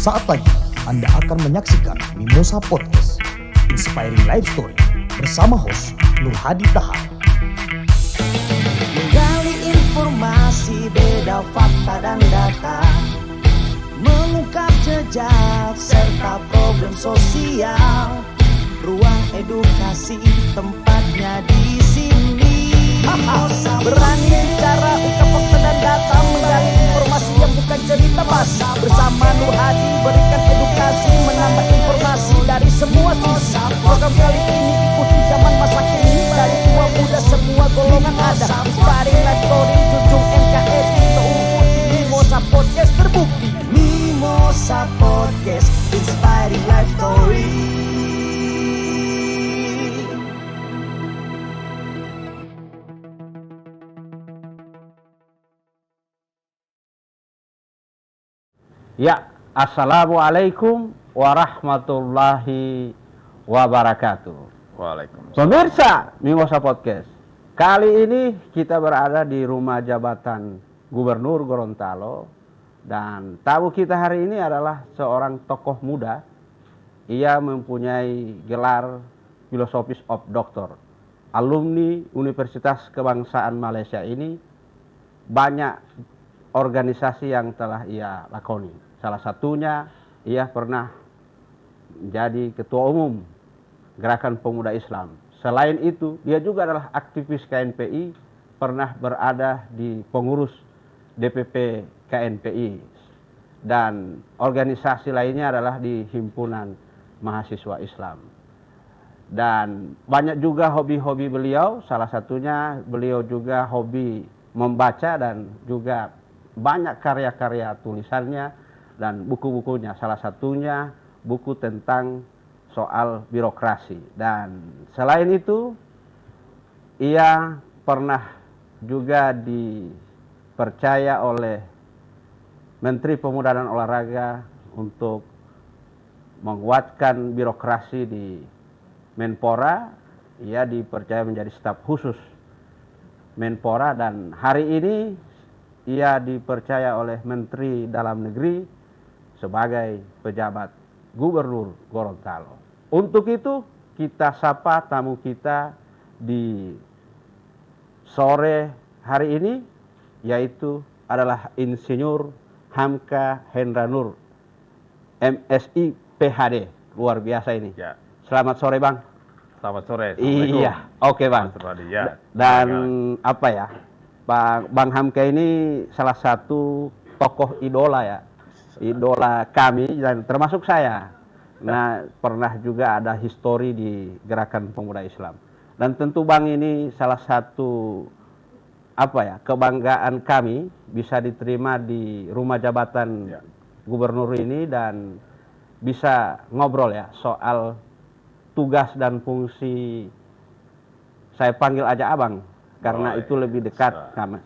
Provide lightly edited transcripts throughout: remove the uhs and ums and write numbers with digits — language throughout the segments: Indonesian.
Sesaat lagi Anda akan menyaksikan Mimosa Podcast, Inspiring Life Story bersama host Nur Hadi Tahar. Menggali informasi, beda fakta dan data, mengungkap jejak serta problem sosial. Ruang edukasi tempatnya di sini. Berani bicara, ungkap fakta dan data, menggali informasi yang bukan cerita basi. Bersama Nur Hadi berikan edukasi, menambah informasi dari semua sisi. Program kali ini ikuti zaman masa kini, dari tua muda semua golongan ada. Inspiring Life Story, junjung NKRI, terukuti Mimosa Podcast terbukti. Mimosa Podcast, Inspiring Life Story. Ya, Assalamualaikum warahmatullahi wabarakatuh. Waalaikumsalam. Pemirsa Mimosa Podcast, kali ini kita berada di rumah jabatan Gubernur Gorontalo, dan tamu kita hari ini adalah seorang tokoh muda. Ia mempunyai gelar Philosophy of Doctor. Alumni Universitas Kebangsaan Malaysia ini banyak organisasi yang telah ia lakoni. Salah satunya ia pernah menjadi ketua umum Gerakan Pemuda Islam. Selain itu, dia juga adalah aktivis KNPI, pernah berada di pengurus DPP KNPI, dan organisasi lainnya adalah di Himpunan Mahasiswa Islam. Dan banyak juga hobi-hobi beliau, salah satunya beliau juga hobi membaca dan juga banyak karya-karya tulisannya dan buku-bukunya, salah satunya buku tentang soal birokrasi. Dan selain itu, ia pernah juga dipercaya oleh Menteri Pemuda dan Olahraga untuk menguatkan birokrasi di Menpora. Ia dipercaya menjadi staf khusus Menpora, dan hari ini ia dipercaya oleh Menteri Dalam Negeri sebagai pejabat Gubernur Gorontalo. Untuk itu kita sapa tamu kita di sore hari ini, yaitu adalah Insinyur Hamka Hendra Nur, MSI PhD. Luar biasa ini. Ya. Selamat sore Bang. Selamat sore. Assalamualaikum. Iya, oke Bang. Mas Radi, ya. Dan apa ya, Bang Hamka ini salah satu tokoh idola ya, idola kami dan termasuk saya. Nah, pernah juga ada histori di Gerakan Pemuda Islam. Dan tentu Bang ini salah satu apa ya, kebanggaan kami bisa diterima di rumah jabatan gubernur ini dan bisa ngobrol ya soal tugas dan fungsi. Saya panggil aja Abang karena itu lebih dekat sama.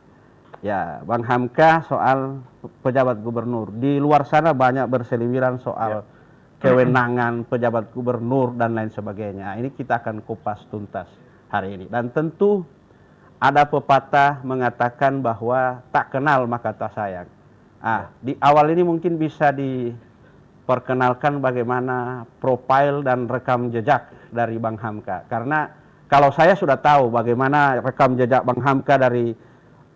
Ya, Bang Hamka, soal pejabat gubernur. Di luar sana banyak berseliweran soal kewenangan pejabat gubernur dan lain sebagainya. Ini kita akan kupas tuntas hari ini. Dan tentu ada pepatah mengatakan bahwa tak kenal maka tak sayang. Di awal ini mungkin bisa diperkenalkan bagaimana profil dan rekam jejak dari Bang Hamka. Karena kalau saya sudah tahu bagaimana rekam jejak Bang Hamka dari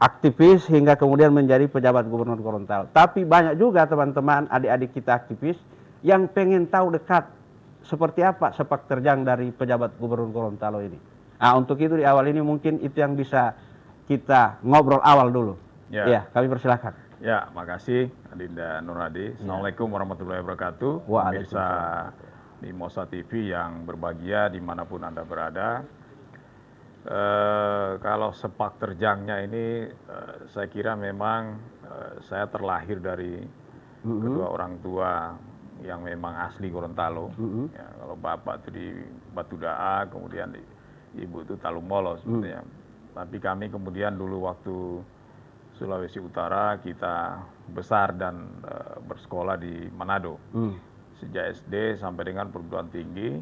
aktivis hingga kemudian menjadi pejabat Gubernur Gorontalo. Tapi banyak juga teman-teman, adik-adik kita aktivis yang pengen tahu dekat seperti apa sepak terjang dari pejabat Gubernur Gorontalo ini. Untuk itu di awal ini mungkin itu yang bisa kita ngobrol awal dulu. Ya, kami persilakan. Ya, makasih Adinda Nur Hadi. Assalamualaikum warahmatullahi wabarakatuh. Pemirsa Mimosa TV yang berbahagia dimanapun Anda berada. Kalau sepak terjangnya ini saya kira memang saya terlahir dari kedua orang tua yang memang asli Gorontalo. Ya, kalau bapak itu di Batu Daa, kemudian ibu itu Talumolo sebetulnya. Tapi kami kemudian dulu waktu Sulawesi Utara kita besar dan bersekolah di Manado. Sejak SD sampai dengan perguruan tinggi,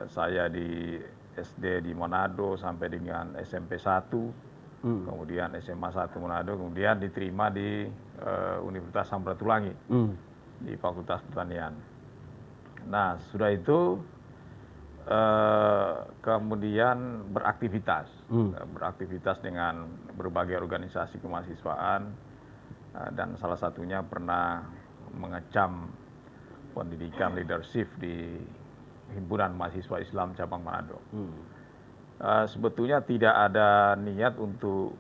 saya di SD di Manado sampai dengan SMP 1, kemudian SMA 1 Manado, kemudian diterima di Universitas Samratulangi. di Fakultas Pertanian. Nah, sudah itu kemudian beraktivitas, beraktivitas dengan berbagai organisasi kemahasiswaan, dan salah satunya pernah mengecam pendidikan leadership di Himpunan Mahasiswa Islam Cabang Manado. Sebetulnya tidak ada niat untuk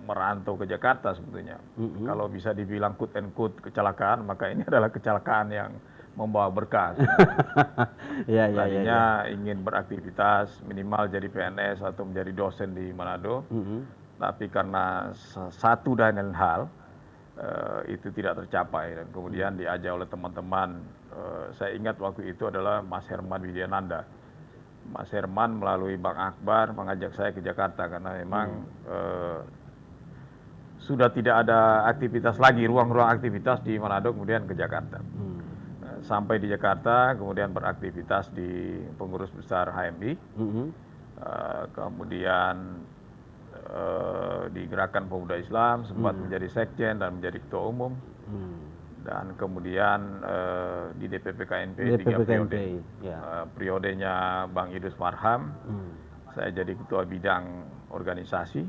merantau ke Jakarta sebetulnya. Kalau bisa dibilang quote and quote kecelakaan, maka ini adalah kecelakaan yang membawa berkah. Tadinya ingin beraktivitas minimal jadi PNS atau menjadi dosen di Manado, tapi karena satu dan lain hal itu tidak tercapai, dan kemudian diajak oleh teman-teman. Saya ingat waktu itu adalah Mas Herman Widiananda. Mas Herman melalui Bang Akbar mengajak saya ke Jakarta karena memang sudah tidak ada aktivitas lagi, ruang-ruang aktivitas di Manado, kemudian ke Jakarta. Sampai di Jakarta, kemudian beraktivitas di pengurus besar HMI, kemudian di Gerakan Pemuda Islam, sempat menjadi sekjen dan menjadi ketua umum, dan kemudian di DPP KNP 3 periode. Periodenya Bang Idrus Marham, saya jadi ketua bidang organisasi,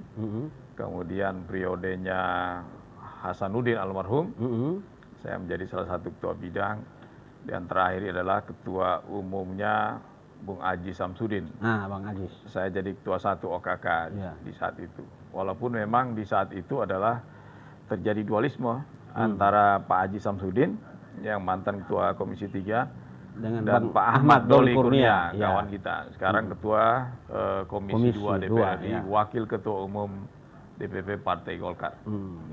kemudian periodenya Hasanuddin almarhum, saya menjadi salah satu ketua bidang, dan terakhir adalah ketua umumnya Bung Aji Samsudin. Bang Aji. Saya jadi ketua 1 OKK di saat itu. Walaupun memang di saat itu adalah terjadi dualisme antara Pak Aji Samsudin yang mantan ketua Komisi 3 dan Pak Ahmad Doli Kurnia, kawan kita. Sekarang ketua Komisi 2 DPR RI, wakil ketua umum DPP Partai Golkar.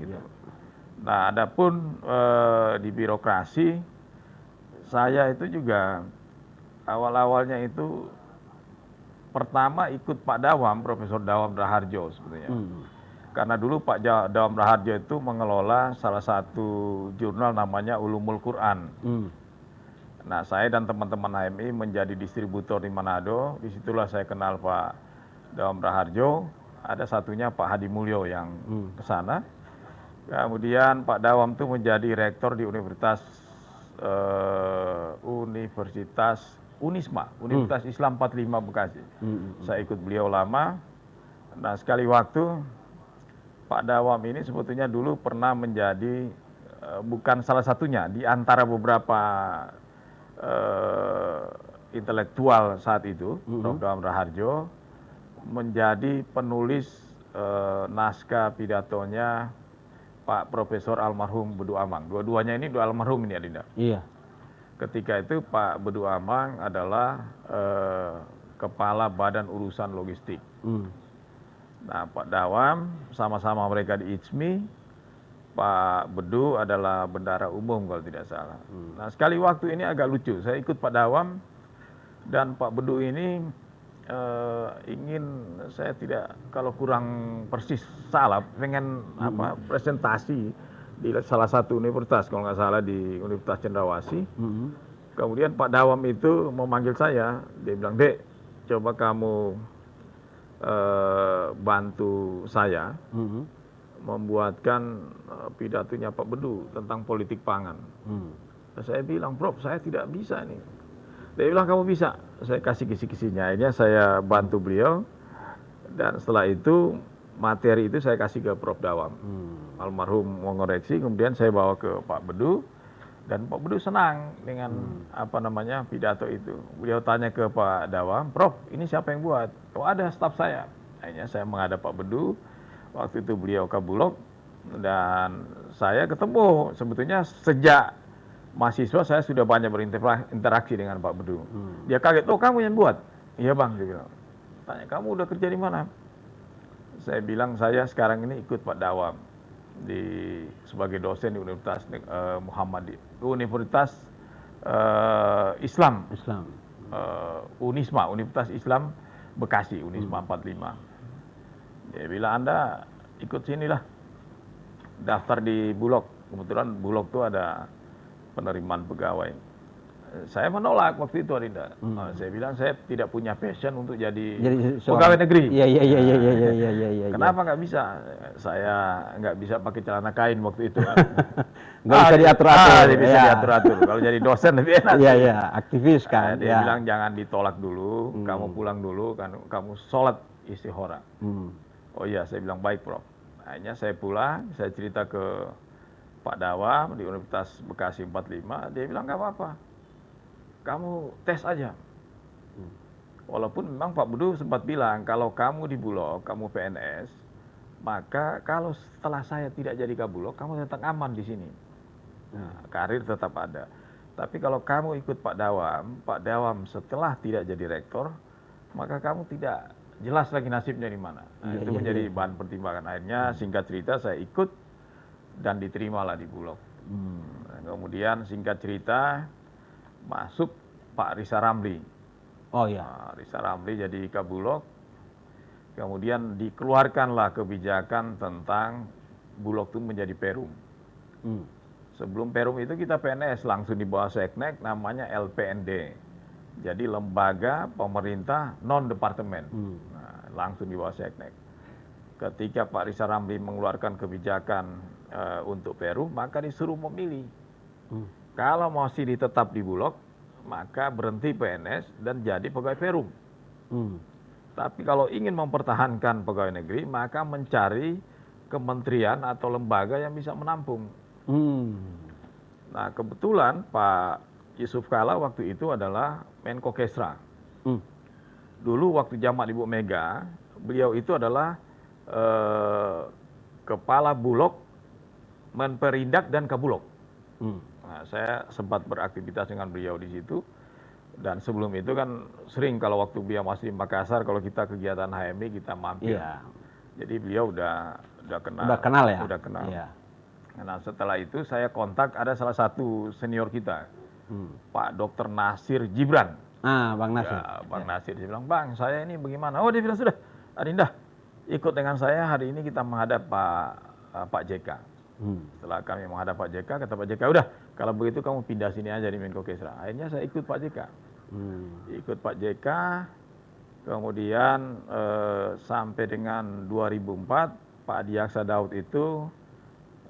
Gitu. Nah, adapun di birokrasi, saya itu juga awal-awalnya itu pertama ikut Pak Dawam, Profesor Dawam Raharjo sebetulnya. Karena dulu Pak Dawam Raharjo itu mengelola salah satu jurnal namanya Ulumul Quran. Nah, saya dan teman-teman HMI menjadi distributor di Manado. Disitulah saya kenal Pak Dawam Raharjo. Ada satunya Pak Hadi Mulyo yang ke sana. Kemudian Pak Dawam itu menjadi rektor di Universitas Unisma, Universitas Islam 45 Bekasi. Saya ikut beliau lama. Nah, sekali waktu Pak Dawam ini sebetulnya dulu pernah menjadi bukan salah satunya di antara beberapa intelektual saat itu, Prof. Dawam Raharjo menjadi penulis naskah pidatonya Pak Profesor almarhum Bedu Amang. Dua-duanya ini dua almarhum ini, Adinda. Iya. Ketika itu Pak Bedu Amang adalah kepala Badan Urusan Logistik. Nah, Pak Dawam sama-sama mereka di ICMI. Pak Bedu adalah bendara umum kalau tidak salah. Nah, sekali waktu ini agak lucu. Saya ikut Pak Dawam dan Pak Bedu ini saya tidak, kalau kurang persis salah, pengen presentasi di salah satu universitas, kalau nggak salah di Universitas Cendrawasih. Kemudian Pak Dawam itu memanggil saya, dia bilang, "Dek, coba kamu bantu saya membuatkan pidatonya Pak Bedu tentang politik pangan." Saya bilang, "Prof, saya tidak bisa nih." Dia bilang, "Kamu bisa." Saya kasih kisi-kisinya. Akhirnya saya bantu beliau. Dan setelah itu materi itu saya kasih ke Prof. Dawam. Almarhum mengoreksi, kemudian saya bawa ke Pak Bedu. Dan Pak Bedu senang dengan pidato itu. Beliau tanya ke Pak Dawam, "Prof, ini siapa yang buat?" "Oh, ada staf saya." Akhirnya saya menghadap Pak Bedu. Waktu itu beliau ke Bulog. Dan saya ketemu, sebetulnya sejak mahasiswa saya sudah banyak berinteraksi dengan Pak Bedu. Dia kaget, "Oh, kamu yang buat?" "Iya, Bang," dia bilang. Tanya, "Kamu udah kerja di mana?" Saya bilang, "Saya sekarang ini ikut Pak Dawam sebagai dosen di Universitas Universitas Islam. Unisma, Universitas Islam Bekasi, Unisma 45. Dia bilang, "Anda ikut sinilah. Daftar di Bulog." Kebetulan Bulog itu ada penerimaan pegawai. saya menolak waktu itu, Arinda. Saya bilang saya tidak punya passion untuk jadi seorang pegawai negeri. Iya. Kenapa nggak bisa? Saya nggak bisa pakai celana kain waktu itu. Kan. Nggak bisa diatur-atur. Dia bisa diatur-atur. Kalau jadi dosen lebih enak. Iya, aktivis kan. Dia bilang jangan ditolak dulu, kamu pulang dulu, kan kamu sholat istihara. Oh iya, saya bilang baik, Prof. Akhirnya saya pulang, saya cerita ke Pak Dawam di Universitas Bekasi 45, dia bilang nggak apa-apa, kamu tes aja. Walaupun memang Pak Budu sempat bilang, kalau kamu di Bulog, kamu PNS, maka kalau setelah saya tidak jadi Kabulog, kamu tetap aman di sini. Nah, karir tetap ada. Tapi kalau kamu ikut Pak Dawam setelah tidak jadi rektor, maka kamu tidak jelas lagi nasibnya di mana. Nah, itu menjadi bahan pertimbangan. Akhirnya singkat cerita saya ikut dan diterimalah di Bulog. Kemudian singkat cerita masuk Pak Risa Ramli. Oh iya. Nah, Risa Ramli jadi Kabulog. Kemudian dikeluarkanlah kebijakan tentang Bulog itu menjadi Perum. Sebelum Perum itu kita PNS, langsung di bawah Seknek, namanya LPND. Jadi lembaga pemerintah non-departemen. Nah, langsung di bawah Seknek. Ketika Pak Risa Ramli mengeluarkan kebijakan untuk Perum, maka disuruh memilih. Kalau masih ditetap di Bulog, maka berhenti PNS dan jadi pegawai Perum. Tapi kalau ingin mempertahankan pegawai negeri, maka mencari kementerian atau lembaga yang bisa menampung. Nah, kebetulan Pak Yusuf Kala waktu itu adalah Menko Kesra. Dulu waktu zaman Ibu Mega, beliau itu adalah Kepala Bulog, Menperindak dan Kabulog. Nah, saya sempat beraktivitas dengan beliau di situ. Dan sebelum itu kan sering kalau waktu beliau masih di Makassar, kalau kita kegiatan HMI kita mampir. Iya. Jadi beliau udah kenal. Udah kenal ya? Udah kenal. Iya. Nah, setelah itu saya kontak ada salah satu senior kita, Pak Dr. Nasir Gibran. Bang Nasir. Ya, Bang Nasir, dia bilang, Bang, saya ini bagaimana? Oh, dia bilang, sudah, Adinda, ikut dengan saya, hari ini kita menghadap Pak JK. Setelah kami menghadap Pak JK, kata Pak JK, udah, kalau begitu kamu pindah sini aja di Menko Kesra. Akhirnya saya ikut Pak JK. Ikut Pak JK, kemudian sampai dengan 2004, Pak Adiaksa Daud itu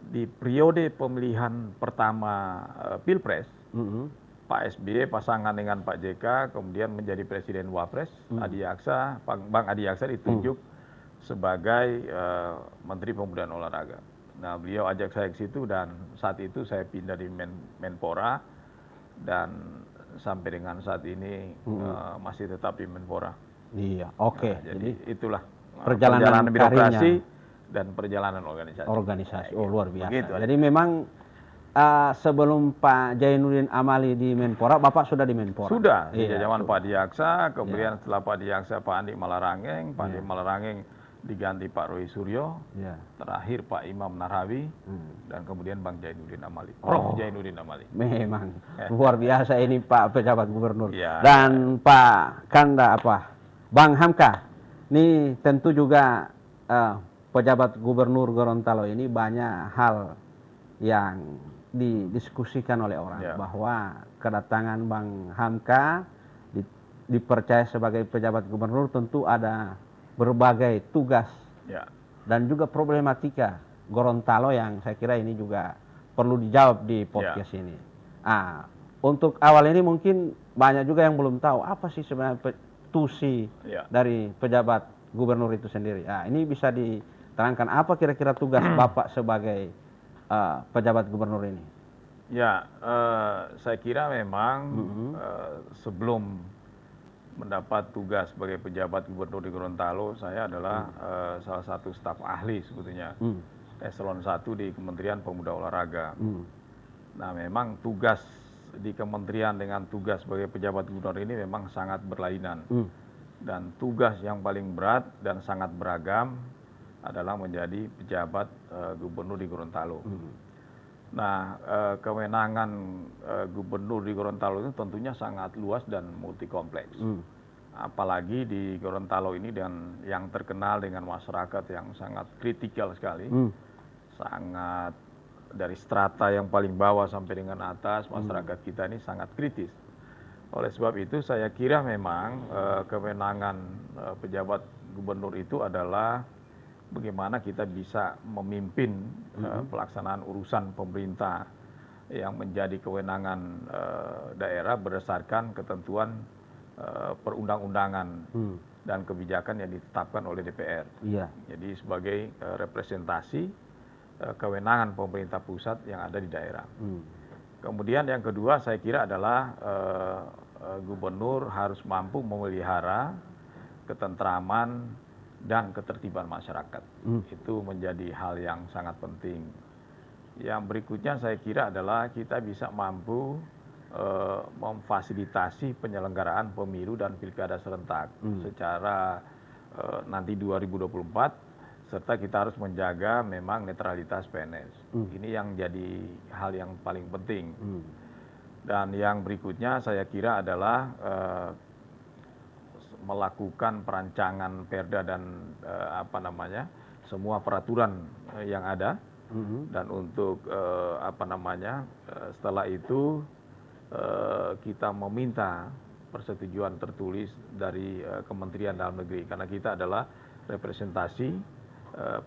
di periode pemilihan pertama Pilpres, Pak SBY pasangan dengan Pak JK, kemudian menjadi Presiden Wapres, Bang Adiaksa ditunjuk sebagai Menteri Pemuda dan Olahraga. Nah, beliau ajak saya ke situ dan saat itu saya pindah di Menpora dan sampai dengan saat ini masih tetap di Menpora. Iya, oke. Nah, jadi itulah perjalanan birokrasi dan perjalanan organisasi. Oh, luar biasa. Begitu, jadi memang sebelum Pak Jainuddin Amali di Menpora, Bapak sudah di Menpora? Sudah, di Iya, zaman Pak Adiaksa, kemudian setelah Pak Adiaksa Pak Andi Malarangeng, Pak Andi Malarangeng diganti Pak Roy Suryo, terakhir Pak Imam Nahrawi, dan kemudian Bang Jainuddin Amali, Prof. Jainuddin Amali. Memang luar biasa ini Pak Pejabat Gubernur. Ya. Dan Pak Kanda Bang Hamka, ini tentu juga Pejabat Gubernur Gorontalo ini banyak hal yang didiskusikan oleh orang, bahwa kedatangan Bang Hamka dipercaya sebagai Pejabat Gubernur tentu ada berbagai tugas dan juga problematika Gorontalo yang saya kira ini juga perlu dijawab di podcast ini. Untuk awal ini mungkin banyak juga yang belum tahu apa sih sebenarnya tusi dari pejabat gubernur itu sendiri. Ini bisa diterangkan apa kira-kira tugas Bapak sebagai pejabat gubernur ini? Ya, saya kira memang sebelum mendapat tugas sebagai pejabat gubernur di Gorontalo, saya adalah salah satu staf ahli sebetulnya, eselon 1 di Kementerian Pemuda Olahraga. Nah, memang tugas di kementerian dengan tugas sebagai pejabat gubernur ini memang sangat berlainan. Dan tugas yang paling berat dan sangat beragam adalah menjadi pejabat gubernur di Gorontalo. Nah, kewenangan gubernur di Gorontalo itu tentunya sangat luas dan multi kompleks. Apalagi di Gorontalo ini dan yang terkenal dengan masyarakat yang sangat kritikal sekali. Sangat dari strata yang paling bawah sampai dengan atas, masyarakat kita ini sangat kritis. Oleh sebab itu saya kira memang kewenangan pejabat gubernur itu adalah bagaimana kita bisa memimpin pelaksanaan urusan pemerintah yang menjadi kewenangan daerah berdasarkan ketentuan perundang-undangan dan kebijakan yang ditetapkan oleh DPR. Iya. Jadi sebagai representasi kewenangan pemerintah pusat yang ada di daerah. Kemudian yang kedua saya kira adalah gubernur harus mampu memelihara ketentraman dan ketertiban masyarakat. Itu menjadi hal yang sangat penting. Yang berikutnya saya kira adalah kita bisa mampu memfasilitasi penyelenggaraan pemilu dan pilkada serentak secara nanti 2024, serta kita harus menjaga memang netralitas PNS. Ini yang jadi hal yang paling penting. Dan yang berikutnya saya kira adalah melakukan perancangan perda dan semua peraturan yang ada. Dan untuk setelah itu kita meminta persetujuan tertulis dari Kementerian Dalam Negeri, karena kita adalah representasi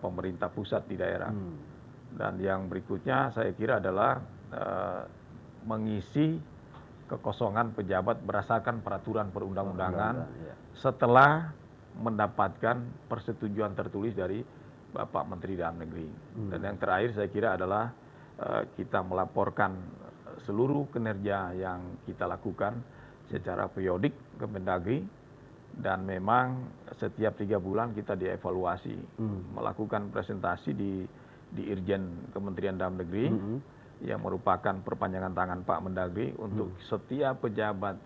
pemerintah pusat di daerah. Dan yang berikutnya saya kira adalah mengisi kekosongan pejabat berdasarkan peraturan perundang-undangan setelah mendapatkan persetujuan tertulis dari Bapak Menteri Dalam Negeri. Dan yang terakhir saya kira adalah kita melaporkan seluruh kinerja yang kita lakukan secara periodik ke Mendagri, dan memang setiap 3 bulan kita dievaluasi, melakukan presentasi di Irjen Kementerian Dalam Negeri yang merupakan perpanjangan tangan Pak Mendagri untuk setiap pejabat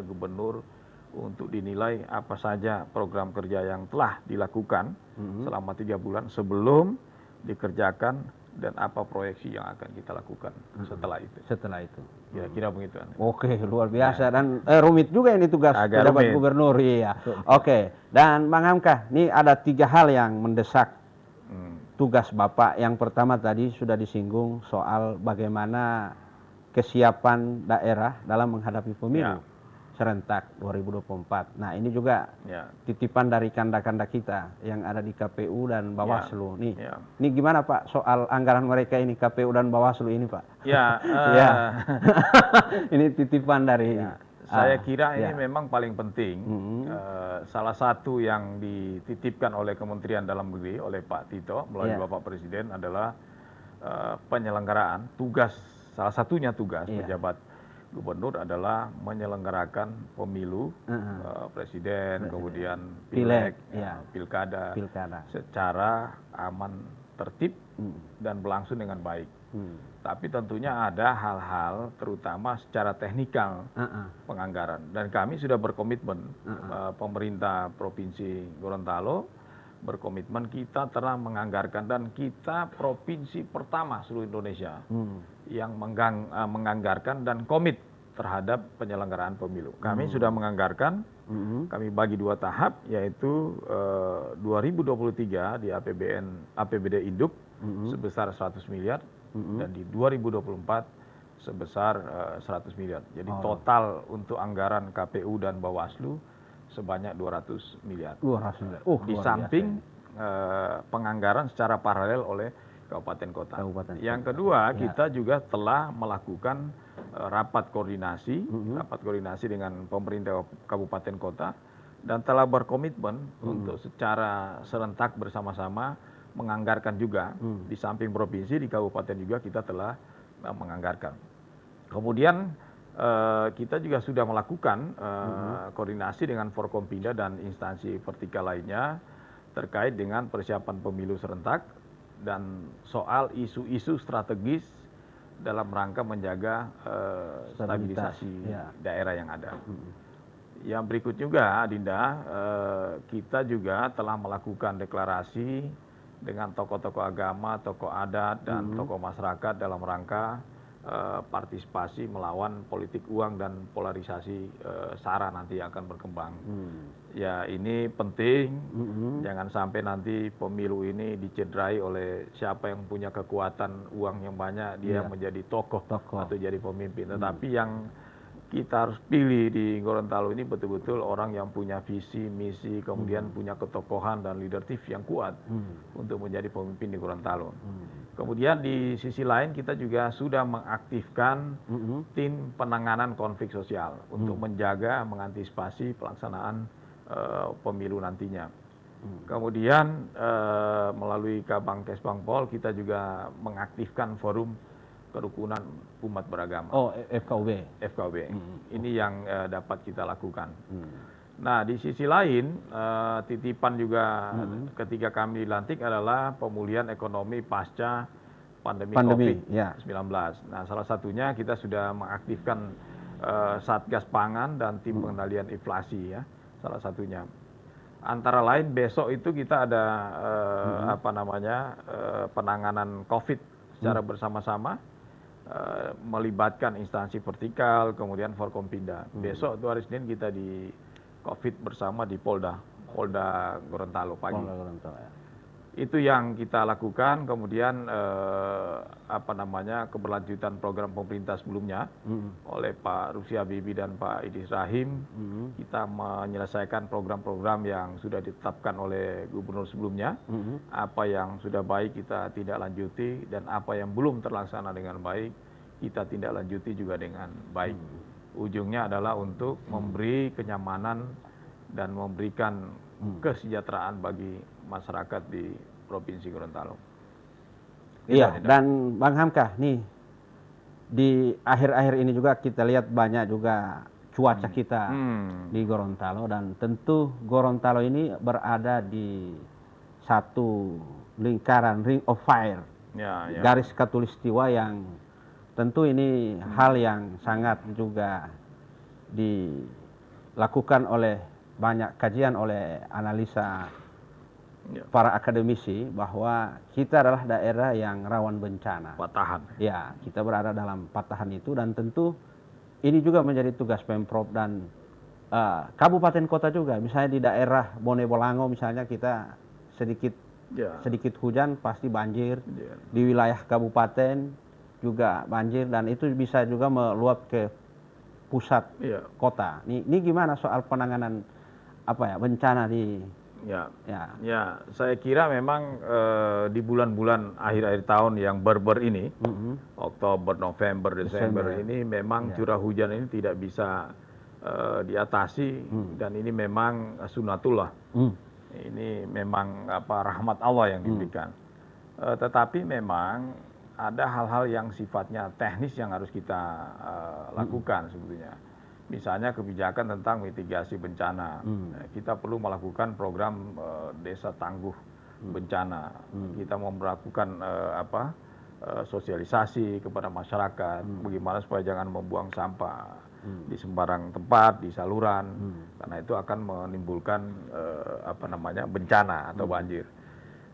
gubernur untuk dinilai apa saja program kerja yang telah dilakukan selama 3 bulan sebelum dikerjakan dan apa proyeksi yang akan kita lakukan setelah itu. Setelah itu. Kira-kira begitu. Oke, luar biasa dan rumit juga ini tugas Agak pejabat rumit. gubernur. Iya. Oke, dan Bang Hamka, ini ada 3 hal yang mendesak tugas Bapak. Yang pertama tadi sudah disinggung soal bagaimana kesiapan daerah dalam menghadapi pemilu serentak 2024. Nah, ini juga titipan dari kanda-kanda kita yang ada di KPU dan Bawaslu. Nih, ini gimana Pak soal anggaran mereka ini, KPU dan Bawaslu ini Pak? Ini titipan dari. Saya kira ini memang paling penting. Salah satu yang dititipkan oleh Kementerian Dalam Negeri oleh Pak Tito melalui Bapak Presiden adalah penyelenggaraan tugas. Salah satunya tugas pejabat gubernur adalah menyelenggarakan pemilu presiden, kemudian pileg, pilkada secara aman, tertib dan berlangsung dengan baik. Tapi tentunya ada hal-hal terutama secara teknikal penganggaran, dan kami sudah berkomitmen, pemerintah Provinsi Gorontalo berkomitmen kita telah menganggarkan, dan kita provinsi pertama seluruh Indonesia yang menganggarkan dan komit terhadap penyelenggaraan pemilu. Kami sudah menganggarkan, kami bagi 2 tahap, yaitu 2023 di APBD Induk sebesar 100 miliar dan di 2024 sebesar 100 miliar. Jadi total untuk anggaran KPU dan Bawaslu sebanyak 200 miliar. 200 miliar. Di samping penganggaran secara paralel oleh kabupaten kota. Yang kedua, kita juga telah melakukan rapat koordinasi dengan pemerintah kabupaten kota, dan telah berkomitmen untuk secara serentak bersama-sama menganggarkan juga. Di samping provinsi, di kabupaten juga kita telah menganggarkan. Kemudian kita juga sudah melakukan koordinasi dengan Forkompinda dan instansi vertikal lainnya terkait dengan persiapan pemilu serentak dan soal isu-isu strategis dalam rangka menjaga stabilisasi daerah yang ada. Yang berikut juga, Dinda, kita juga telah melakukan deklarasi dengan tokoh-tokoh agama, tokoh adat, dan tokoh masyarakat dalam rangka partisipasi melawan politik uang dan polarisasi SARA nanti yang akan berkembang. Ya, ini penting, jangan sampai nanti pemilu ini dicederai oleh siapa yang punya kekuatan uang yang banyak, dia menjadi tokoh atau jadi pemimpin. Tetapi yang kita harus pilih di Gorontalo ini betul-betul orang yang punya visi, misi, kemudian punya ketokohan dan leadership yang kuat untuk menjadi pemimpin di Gorontalo. Kemudian di sisi lain kita juga sudah mengaktifkan tim penanganan konflik sosial untuk menjaga, mengantisipasi pelaksanaan pemilu nantinya. Kemudian melalui Kabangkes Bangpol kita juga mengaktifkan forum kerukunan umat beragama. Oh, FKUB. FKUB. Ini yang dapat kita lakukan. Nah, di sisi lain titipan juga ketika kami dilantik adalah pemulihan ekonomi pasca pandemi COVID-19. Nah, salah satunya kita sudah mengaktifkan Satgas Pangan dan tim pengendalian inflasi ya, salah satunya. Antara lain besok itu kita ada penanganan COVID secara bersama-sama, melibatkan instansi vertikal, kemudian Forkompinda. Besok itu hari Senin kita di COVID bersama di Polda Gorontalo pagi. Polda Gorontalo, ya. Itu yang kita lakukan. Kemudian keberlanjutan program pemerintah sebelumnya oleh Pak Rusdi Habibie dan Pak Idris Rahim. Kita menyelesaikan program-program yang sudah ditetapkan oleh gubernur sebelumnya. Apa yang sudah baik kita tidak lanjuti, dan apa yang belum terlaksana dengan baik kita tidak lanjuti juga dengan baik. Ujungnya adalah untuk memberi kenyamanan dan memberikan kesejahteraan bagi masyarakat di Provinsi Gorontalo. Iya, dan Bang Hamka nih, di akhir-akhir ini juga kita lihat banyak juga cuaca kita di Gorontalo, dan tentu Gorontalo ini berada di satu lingkaran ring of fire, garis khatulistiwa, yang tentu ini hal yang sangat juga dilakukan oleh banyak kajian oleh analisa para akademisi, bahwa kita adalah daerah yang rawan bencana. Patahan. Ya, kita berada dalam patahan itu, dan tentu ini juga menjadi tugas Pemprov dan kabupaten kota juga. Misalnya di daerah Bone Bolango misalnya, kita sedikit hujan pasti banjir. Di wilayah kabupaten juga banjir, dan itu bisa juga meluap ke pusat kota. Ini gimana soal penanganan bencana di saya kira memang di bulan-bulan akhir-akhir tahun yang berber ini, Oktober, November, Desember ini memang curah hujan ini tidak bisa diatasi, dan ini memang sunatullah. Ini memang rahmat Allah yang diberikan. Tetapi memang ada hal-hal yang sifatnya teknis yang harus kita lakukan sebetulnya. Misalnya kebijakan tentang mitigasi bencana. Kita perlu melakukan program desa tangguh bencana. Kita mau melakukan sosialisasi kepada masyarakat, bagaimana supaya jangan membuang sampah di sembarang tempat, di saluran, karena itu akan menimbulkan bencana atau banjir.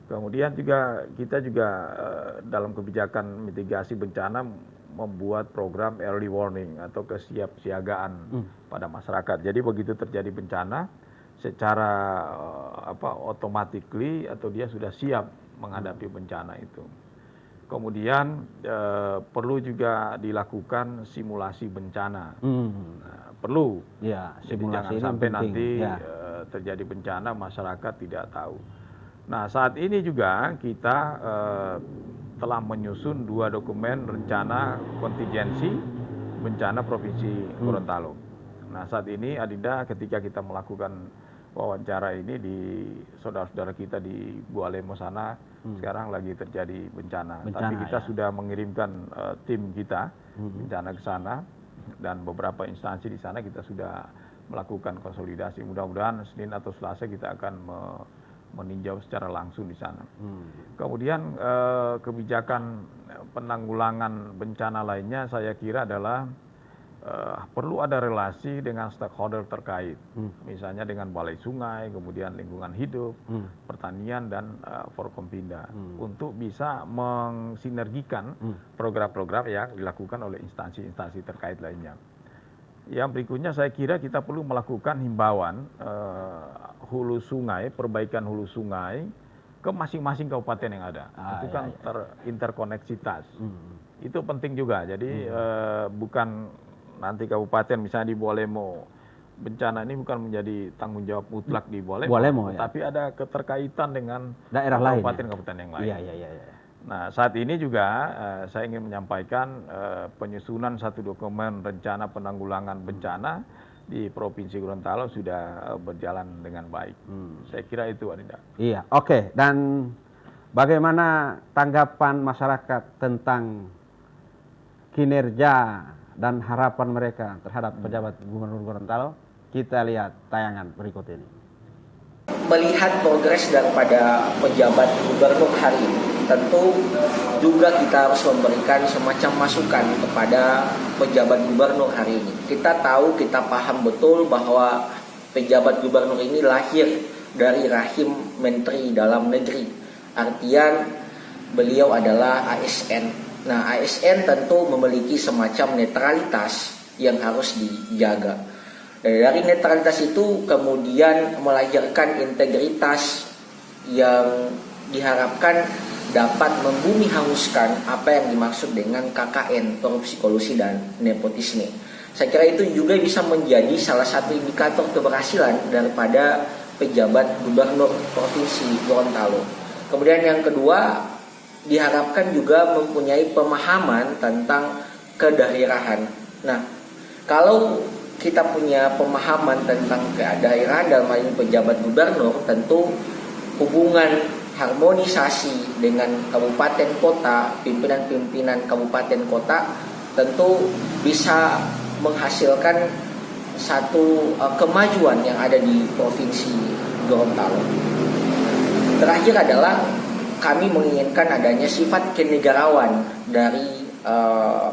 Kemudian juga kita dalam kebijakan mitigasi bencana membuat program early warning atau kesiapsiagaan pada masyarakat. Jadi begitu terjadi bencana, secara automatically atau dia sudah siap menghadapi bencana itu. Kemudian perlu juga dilakukan simulasi bencana. Perlu. Ya, jadi jangan sampai nanti terjadi bencana masyarakat tidak tahu. Nah, saat ini juga kita telah menyusun 2 dokumen rencana kontingensi bencana Provinsi Gorontalo. Nah, saat ini Adinda, ketika kita melakukan wawancara ini di saudara-saudara kita di Bualemo sana, sekarang lagi terjadi bencana. Tapi kita sudah mengirimkan tim kita bencana ke sana, dan beberapa instansi di sana kita sudah melakukan konsolidasi. Mudah-mudahan Senin atau Selasa kita akan meninjau secara langsung di sana. Kemudian kebijakan penanggulangan bencana lainnya saya kira adalah perlu ada relasi dengan stakeholder terkait, misalnya dengan balai sungai, kemudian lingkungan hidup, pertanian, dan Forkompinda, untuk bisa mensinergikan program-program yang dilakukan oleh instansi-instansi terkait lainnya. Yang berikutnya saya kira kita perlu melakukan himbauan hulu sungai, perbaikan hulu sungai ke masing-masing kabupaten yang ada. Itu kan terinterkoneksitas. Itu penting juga. Jadi bukan nanti kabupaten misalnya di Bolemo, bencana ini bukan menjadi tanggung jawab mutlak di Bolemo, ya. tapi ada keterkaitan dengan daerah lain, kabupaten-kabupaten yang lain. Iya. Nah, saat ini juga saya ingin menyampaikan penyusunan satu dokumen rencana penanggulangan bencana di Provinsi Gorontalo sudah berjalan dengan baik. Saya kira itu, Adinda. Iya, oke. Dan bagaimana tanggapan masyarakat tentang kinerja dan harapan mereka terhadap pejabat Gubernur Gorontalo? Kita lihat tayangan berikut ini. Melihat progres daripada pejabat gubernur hari ini, tentu juga kita harus memberikan semacam masukan kepada pejabat gubernur hari ini. Kita tahu, kita paham betul bahwa pejabat gubernur ini lahir dari rahim Menteri Dalam Negeri. Artian beliau adalah ASN. Nah, ASN tentu memiliki semacam netralitas yang harus dijaga. Dari netralitas itu kemudian melahirkan integritas yang diharapkan dapat membumi hanguskan apa yang dimaksud dengan KKN, korupsi, kolusi, dan nepotisme. Saya kira itu juga bisa menjadi salah satu indikator keberhasilan daripada pejabat gubernur Provinsi Gorontalo. Kemudian yang kedua, diharapkan juga mempunyai pemahaman tentang kedaerahan. Nah, kalau kita punya pemahaman tentang kedaerahan dalam hal ini pejabat gubernur, tentu hubungan harmonisasi dengan kabupaten kota, pimpinan-pimpinan kabupaten kota tentu bisa menghasilkan satu kemajuan yang ada di Provinsi Gorontalo. Terakhir adalah kami menginginkan adanya sifat kenegarawan dari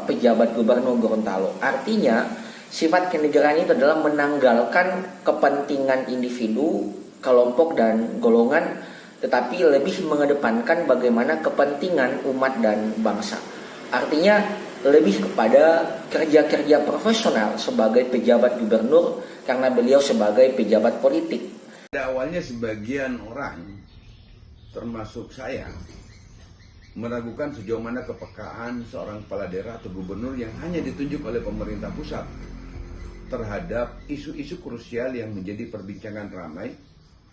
pejabat gubernur Gorontalo. Artinya sifat kenegaraan itu adalah menanggalkan kepentingan individu, kelompok, dan golongan, tetapi lebih mengedepankan bagaimana kepentingan umat dan bangsa. Artinya lebih kepada kerja-kerja profesional sebagai pejabat gubernur karena beliau sebagai pejabat politik. Pada awalnya sebagian orang, termasuk saya, meragukan sejauh mana kepekaan seorang kepala daerah atau gubernur yang hanya ditunjuk oleh pemerintah pusat terhadap isu-isu krusial yang menjadi perbincangan ramai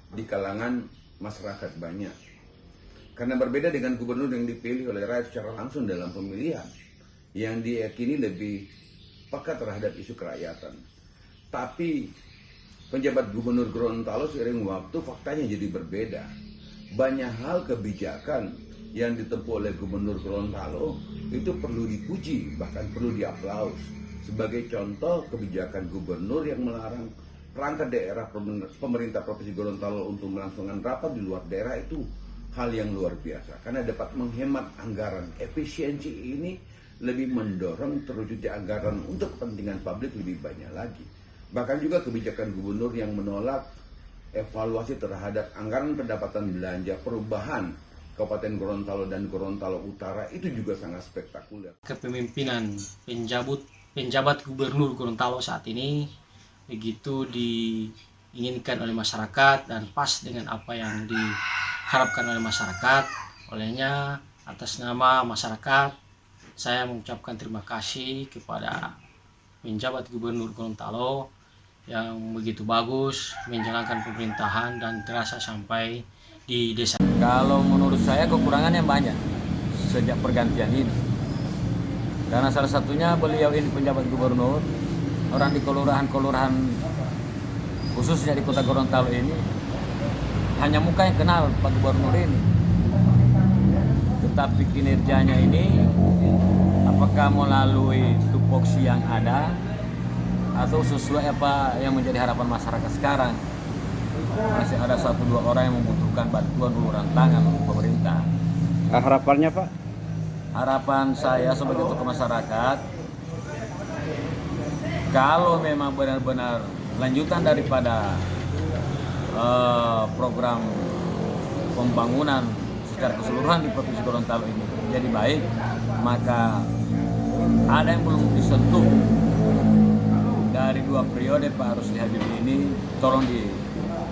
di kalangan masyarakat banyak. Karena berbeda dengan gubernur yang dipilih oleh rakyat secara langsung dalam pemilihan, yang diyakini lebih peka terhadap isu kerakyatan. Tapi penjabat gubernur Gorontalo seiring waktu faktanya jadi berbeda. Banyak hal kebijakan yang ditempuh oleh gubernur Gorontalo itu perlu dipuji, bahkan perlu diaplaus. Sebagai contoh, kebijakan gubernur yang melarang perangkat daerah pemerintah Provinsi Gorontalo untuk melangsungkan rapat di luar daerah itu hal yang luar biasa. Karena dapat menghemat anggaran. Efisiensi ini lebih mendorong terwujudnya anggaran untuk kepentingan publik lebih banyak lagi. Bahkan juga kebijakan gubernur yang menolak evaluasi terhadap anggaran pendapatan belanja perubahan Kabupaten Gorontalo dan Gorontalo Utara itu juga sangat spektakuler. Kepemimpinan penjabat gubernur Gorontalo saat ini begitu diinginkan oleh masyarakat dan pas dengan apa yang diharapkan oleh masyarakat. Olehnya, atas nama masyarakat, saya mengucapkan terima kasih kepada penjabat gubernur Gorontalo yang begitu bagus menjalankan pemerintahan dan terasa sampai di desa. Kalau menurut saya kekurangannya banyak sejak pergantian ini. Karena salah satunya beliau ini penjabat gubernur, orang di kelurahan-kelurahan khususnya di kota Gorontalo ini hanya muka yang kenal Pak Gubernur ini. Tetapi kinerjanya ini apakah melalui tupoksi yang ada atau sesuai apa yang menjadi harapan masyarakat sekarang. Masih ada 1-2 orang yang membutuhkan bantuan uluran tangan pemerintah. Harapannya, Pak? Harapan saya sebagai tokoh masyarakat, kalau memang benar-benar lanjutan daripada program pembangunan secara keseluruhan di Provinsi Gorontalo ini jadi baik, maka ada yang belum disentuh dari 2 periode Pak Rusli Habibie ini, tolong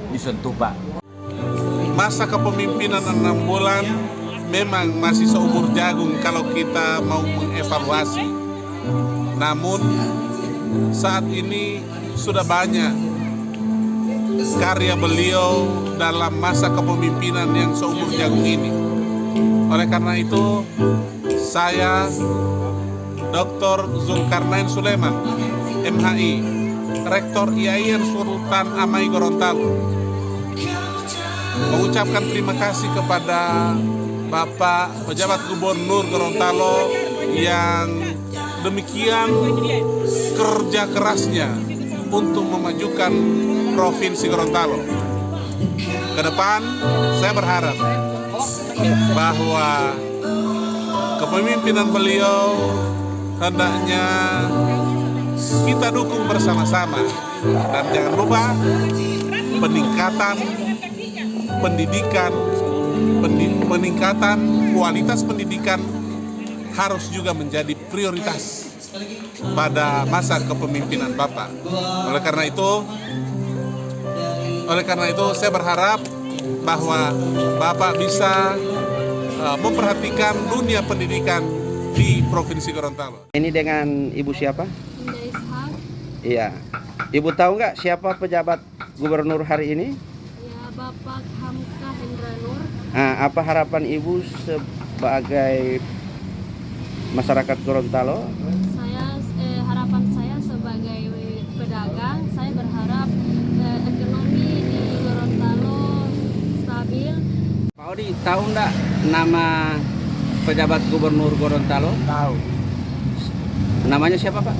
disentuh, Pak. Masa kepemimpinan 6 bulan memang masih seumur jagung kalau kita mau mengevaluasi. Namun saat ini sudah banyak karya beliau dalam masa kepemimpinan yang seumur jagung ini. Oleh karena itu, saya Dr. Zulkarnain Sulaiman, MHI, Rektor IAIN Sultan Amai Gorontalo, mengucapkan terima kasih kepada Bapak Pejabat Gubernur Gorontalo yang demikian kerja kerasnya untuk memajukan Provinsi Gorontalo. Ke depan, saya berharap bahwa kepemimpinan beliau hendaknya kita dukung bersama-sama, dan jangan lupa peningkatan pendidikan, peningkatan kualitas pendidikan harus juga menjadi prioritas pada masa kepemimpinan Bapak. Oleh karena itu saya berharap bahwa Bapak bisa memperhatikan dunia pendidikan di Provinsi Gorontalo. Ini dengan Ibu siapa? Indah Ishak. Iya. Ibu tahu nggak siapa pejabat gubernur hari ini? Ya, Bapak Hamka Hendra Nur. Nah, apa harapan Ibu sebagai masyarakat Gorontalo? Harapan saya sebagai pedagang, saya berharap ekonomi di Gorontalo stabil. Pak Odi, tahu nggak nama pejabat gubernur Gorontalo? Tahu. Namanya siapa, Pak?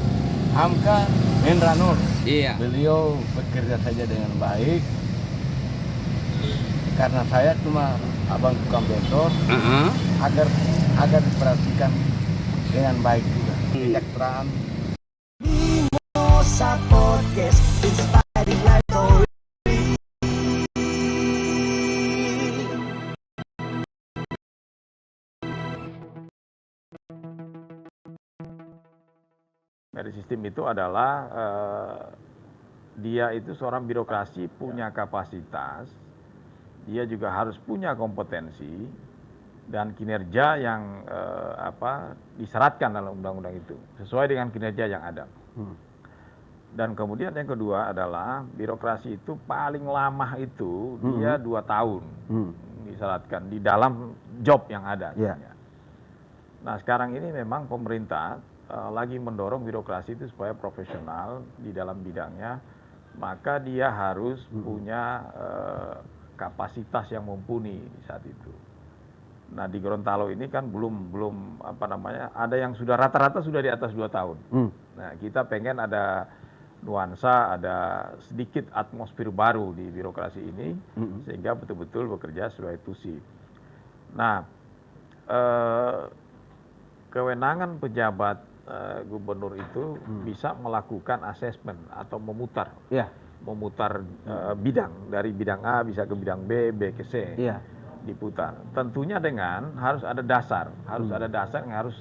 Hamka Hendra Nur. Iya. Beliau bekerja saja dengan baik. Karena saya cuma abang tukang bentor, agar diperhatikan dengan baik juga. Kesejahteraan. Mimosa Podcast, Inspiring Life Story. Merit system itu adalah dia itu seorang birokrasi punya kapasitas, dia juga harus punya kompetensi dan kinerja yang disyaratkan dalam undang-undang itu sesuai dengan kinerja yang ada. Dan kemudian yang kedua adalah birokrasi itu paling lama itu dia 2 tahun disyaratkan di dalam job yang ada. Nah sekarang ini memang pemerintah lagi mendorong birokrasi itu supaya profesional di dalam bidangnya, maka dia harus punya kapasitas yang mumpuni di saat itu. Nah di Gorontalo ini kan belum ada yang sudah rata-rata sudah di atas 2 tahun. Nah kita pengen ada nuansa, ada sedikit atmosfer baru di birokrasi ini sehingga betul-betul bekerja sesuai tusi. Nah kewenangan pejabat gubernur itu bisa melakukan asesmen atau memutar bidang dari bidang A bisa ke bidang B, B ke C, diputar. Tentunya dengan harus ada dasar yang harus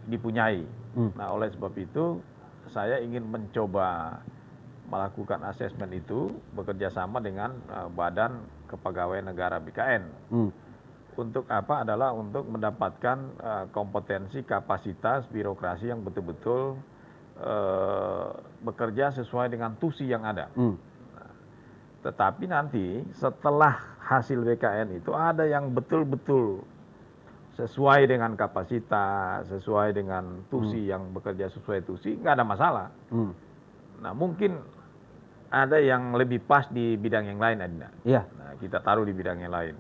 dipunyai. Nah oleh sebab itu saya ingin mencoba melakukan asesmen itu bekerja sama dengan Badan Kepegawaian Negara BKN. Untuk apa? Adalah untuk mendapatkan kompetensi kapasitas birokrasi yang betul-betul bekerja sesuai dengan tusi yang ada. Tetapi nanti setelah hasil BKN itu ada yang betul-betul sesuai dengan kapasitas, sesuai dengan tusi yang bekerja sesuai tusi, nggak ada masalah. Nah mungkin ada yang lebih pas di bidang yang lain, Adina. Nah kita taruh di bidang yang lain.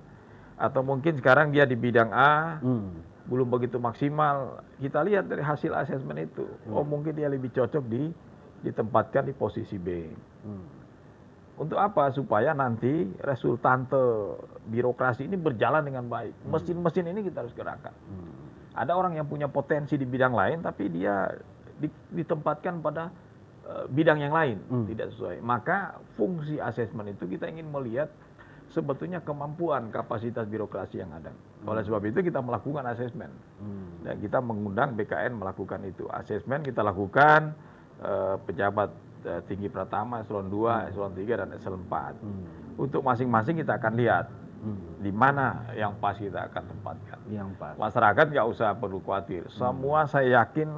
Atau mungkin sekarang dia di bidang A, belum begitu maksimal. Kita lihat dari hasil asesmen itu, mungkin dia lebih cocok ditempatkan di posisi B. Untuk apa? Supaya nanti resultante birokrasi ini berjalan dengan baik. Mesin-mesin ini kita harus gerakkan. Ada orang yang punya potensi di bidang lain, tapi dia ditempatkan pada bidang yang lain, tidak sesuai. Maka fungsi asesmen itu kita ingin melihat sebetulnya kemampuan kapasitas birokrasi yang ada. Oleh sebab itu kita melakukan asesmen. Dan kita mengundang BKN melakukan itu. Asesmen kita lakukan pejabat tinggi pertama, eselon 2, eselon 3, dan eselon 4. Untuk masing-masing kita akan lihat di mana yang pas kita akan tempatkan. Masyarakat nggak usah perlu khawatir. Semua saya yakin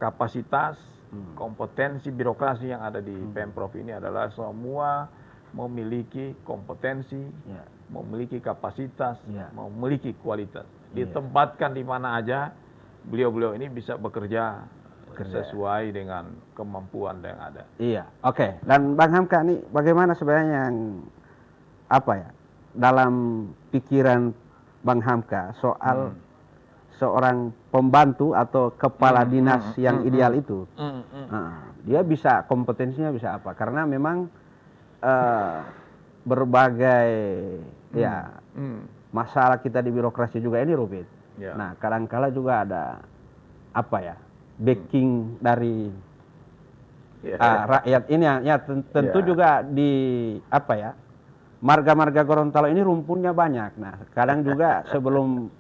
kapasitas, kompetensi birokrasi yang ada di Pemprov ini adalah semua memiliki kompetensi, memiliki kapasitas, memiliki kualitas. Ditempatkan di mana aja, beliau-beliau ini bisa bekerja sesuai dengan kemampuan yang ada. Iya, oke. Dan Bang Hamka ini bagaimana sebenarnya yang dalam pikiran Bang Hamka soal seorang pembantu atau kepala dinas yang ideal itu? Nah, dia bisa kompetensinya bisa apa? Karena memang berbagai masalah kita di birokrasi juga ini rumit. Nah, kadang-kala juga ada backing dari rakyat ini ya tentu juga di marga-marga Gorontalo ini rumpunnya banyak. Nah, kadang juga sebelum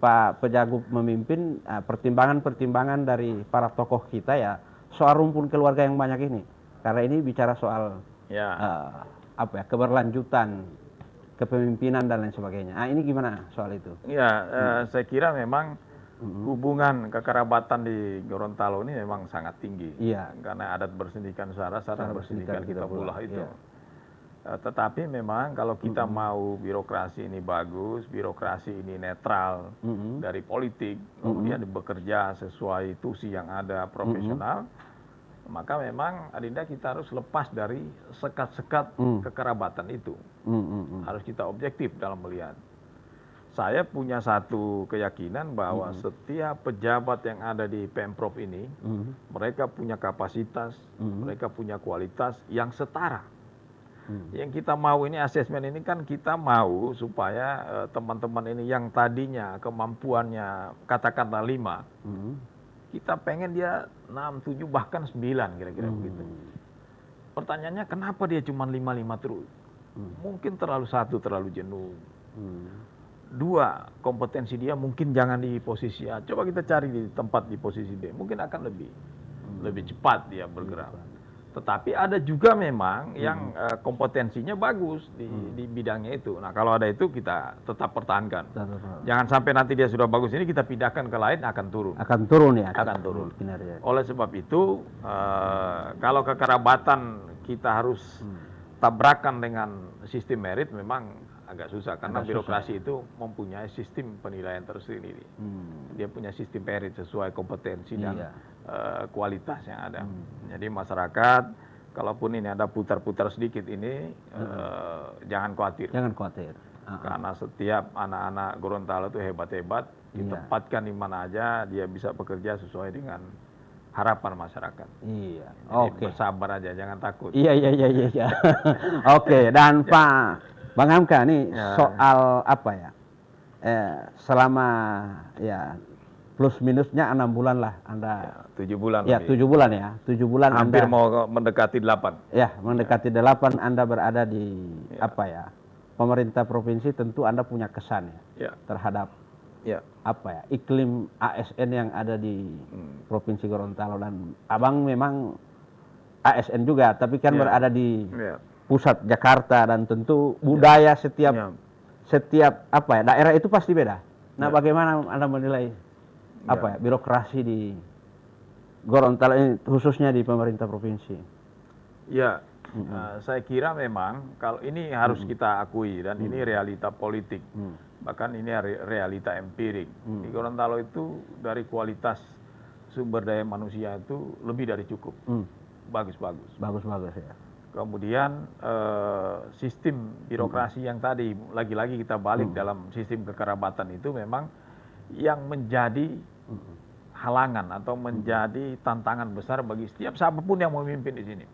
Pak Pejagut memimpin, pertimbangan-pertimbangan dari para tokoh kita ya soal rumpun keluarga yang banyak ini. Karena ini bicara soal keberlanjutan kepemimpinan dan lain sebagainya. Nah, ini gimana soal itu? Saya kira memang hubungan kekerabatan di Gorontalo ini memang sangat tinggi. Karena adat bersindikan sara bersindikan kita pula itu. Tetapi memang kalau kita mau birokrasi ini bagus, birokrasi ini netral dari politik, kemudian bekerja sesuai tusi yang ada, profesional, maka memang Adinda kita harus lepas dari sekat-sekat kekerabatan itu. Harus kita objektif dalam melihat. Saya punya satu keyakinan bahwa setiap pejabat yang ada di Pemprov ini, mereka punya kapasitas, mereka punya kualitas yang setara. Yang kita mau ini asesmen ini kan kita mau supaya teman-teman ini yang tadinya kemampuannya katakanlah 5, kita pengen dia 6, 7 bahkan 9 kira-kira begitu. Pertanyaannya kenapa dia cuma 5 terus? Mungkin terlalu jenuh. 2, kompetensi dia mungkin jangan di posisi A. Coba kita cari di tempat di posisi B, mungkin akan lebih cepat dia bergerak. Tetapi ada juga memang yang kompetensinya bagus di bidangnya itu. Nah, kalau ada itu kita tetap pertahankan. Jangan sampai nanti dia sudah bagus ini kita pindahkan ke lain akan turun. Akan turun ya. Akan turun. Oleh sebab itu kalau kekerabatan kita harus tabrakan dengan sistem merit memang agak susah karena birokrasi itu mempunyai sistem penilaian tersendiri. Dia punya sistem merit sesuai kompetensi dan kualitas yang ada. Jadi masyarakat, kalaupun ini ada putar-putar sedikit ini, jangan khawatir. Jangan khawatir. Karena setiap anak-anak Gorontalo itu hebat-hebat, ditempatkan di mana aja dia bisa bekerja sesuai dengan harapan masyarakat. Iya. Jadi bersabar aja, jangan takut. Iya. Oke, dan Pak Bang Hamka nih soal selama plus minusnya 6 bulan lah Anda. 7 bulan. Ya, 7 bulan ya. 7 bulan hampir Anda, mau mendekati 8. Ya, mendekati 8 Anda berada di pemerintah provinsi, tentu Anda punya kesan terhadap iklim ASN yang ada di Provinsi Gorontalo, dan Abang memang ASN juga, tapi kan berada di pusat Jakarta, dan tentu budaya setiap daerah itu pasti beda. Nah, bagaimana Anda menilai birokrasi di Gorontalo ini, khususnya di pemerintah provinsi? Saya kira memang kalau ini harus kita akui, dan ini realita politik, bahkan ini realita empirik. Di Gorontalo itu dari kualitas sumber daya manusia itu lebih dari cukup, bagus-bagus ya. Kemudian sistem birokrasi yang tadi lagi-lagi kita balik dalam sistem kekerabatan itu memang yang menjadi halangan atau menjadi tantangan besar bagi setiap siapapun yang memimpin di sini.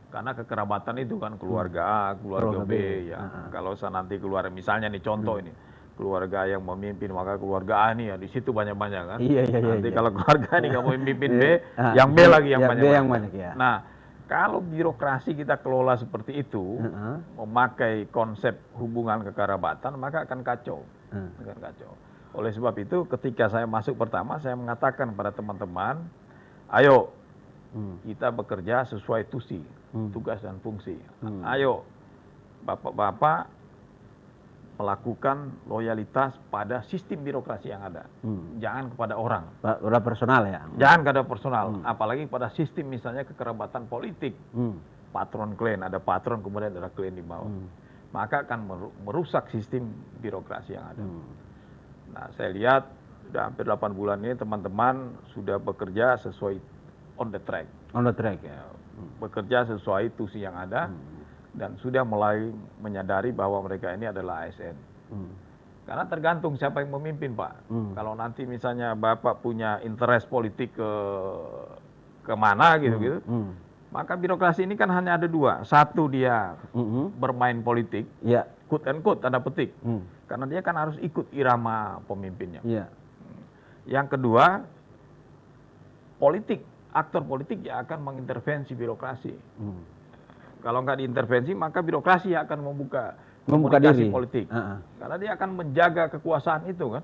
Karena kekerabatan itu kan keluarga A, keluarga B ya. Kalau nanti keluar misalnya nih contoh ini, keluarga yang memimpin maka keluarga A nih ya di situ banyak-banyak kan. Nanti kalau keluarga ini nggak mau memimpin B, yang B lagi yang banyak. Nah, kalau birokrasi kita kelola seperti itu, memakai konsep hubungan kekerabatan, maka akan kacau. Oleh sebab itu, ketika saya masuk pertama, saya mengatakan pada teman-teman, ayo kita bekerja sesuai tusi, tugas dan fungsi. Ayo, bapak-bapak melakukan loyalitas pada sistem birokrasi yang ada. Jangan kepada orang. Udah personal ya. Jangan kepada personal, apalagi pada sistem misalnya kekerabatan politik. Patron klan, ada patron kemudian ada klan di bawah. Maka akan merusak sistem birokrasi yang ada. Nah, saya lihat sudah hampir 8 bulan ini teman-teman sudah bekerja sesuai on the track. On the track ya. Bekerja sesuai tusi yang ada dan sudah mulai menyadari bahwa mereka ini adalah ASN. Karena tergantung siapa yang memimpin, Pak. Kalau nanti misalnya Bapak punya interest politik ke mana gitu-gitu, maka birokrasi ini kan hanya ada dua. Satu dia bermain politik, quote and quote tanda petik, karena dia kan harus ikut irama pemimpinnya. Yang kedua, politik, aktor politik yang akan mengintervensi birokrasi. Kalau nggak diintervensi, maka birokrasi akan membuka komunikasi diri. Politik. Karena dia akan menjaga kekuasaan itu kan.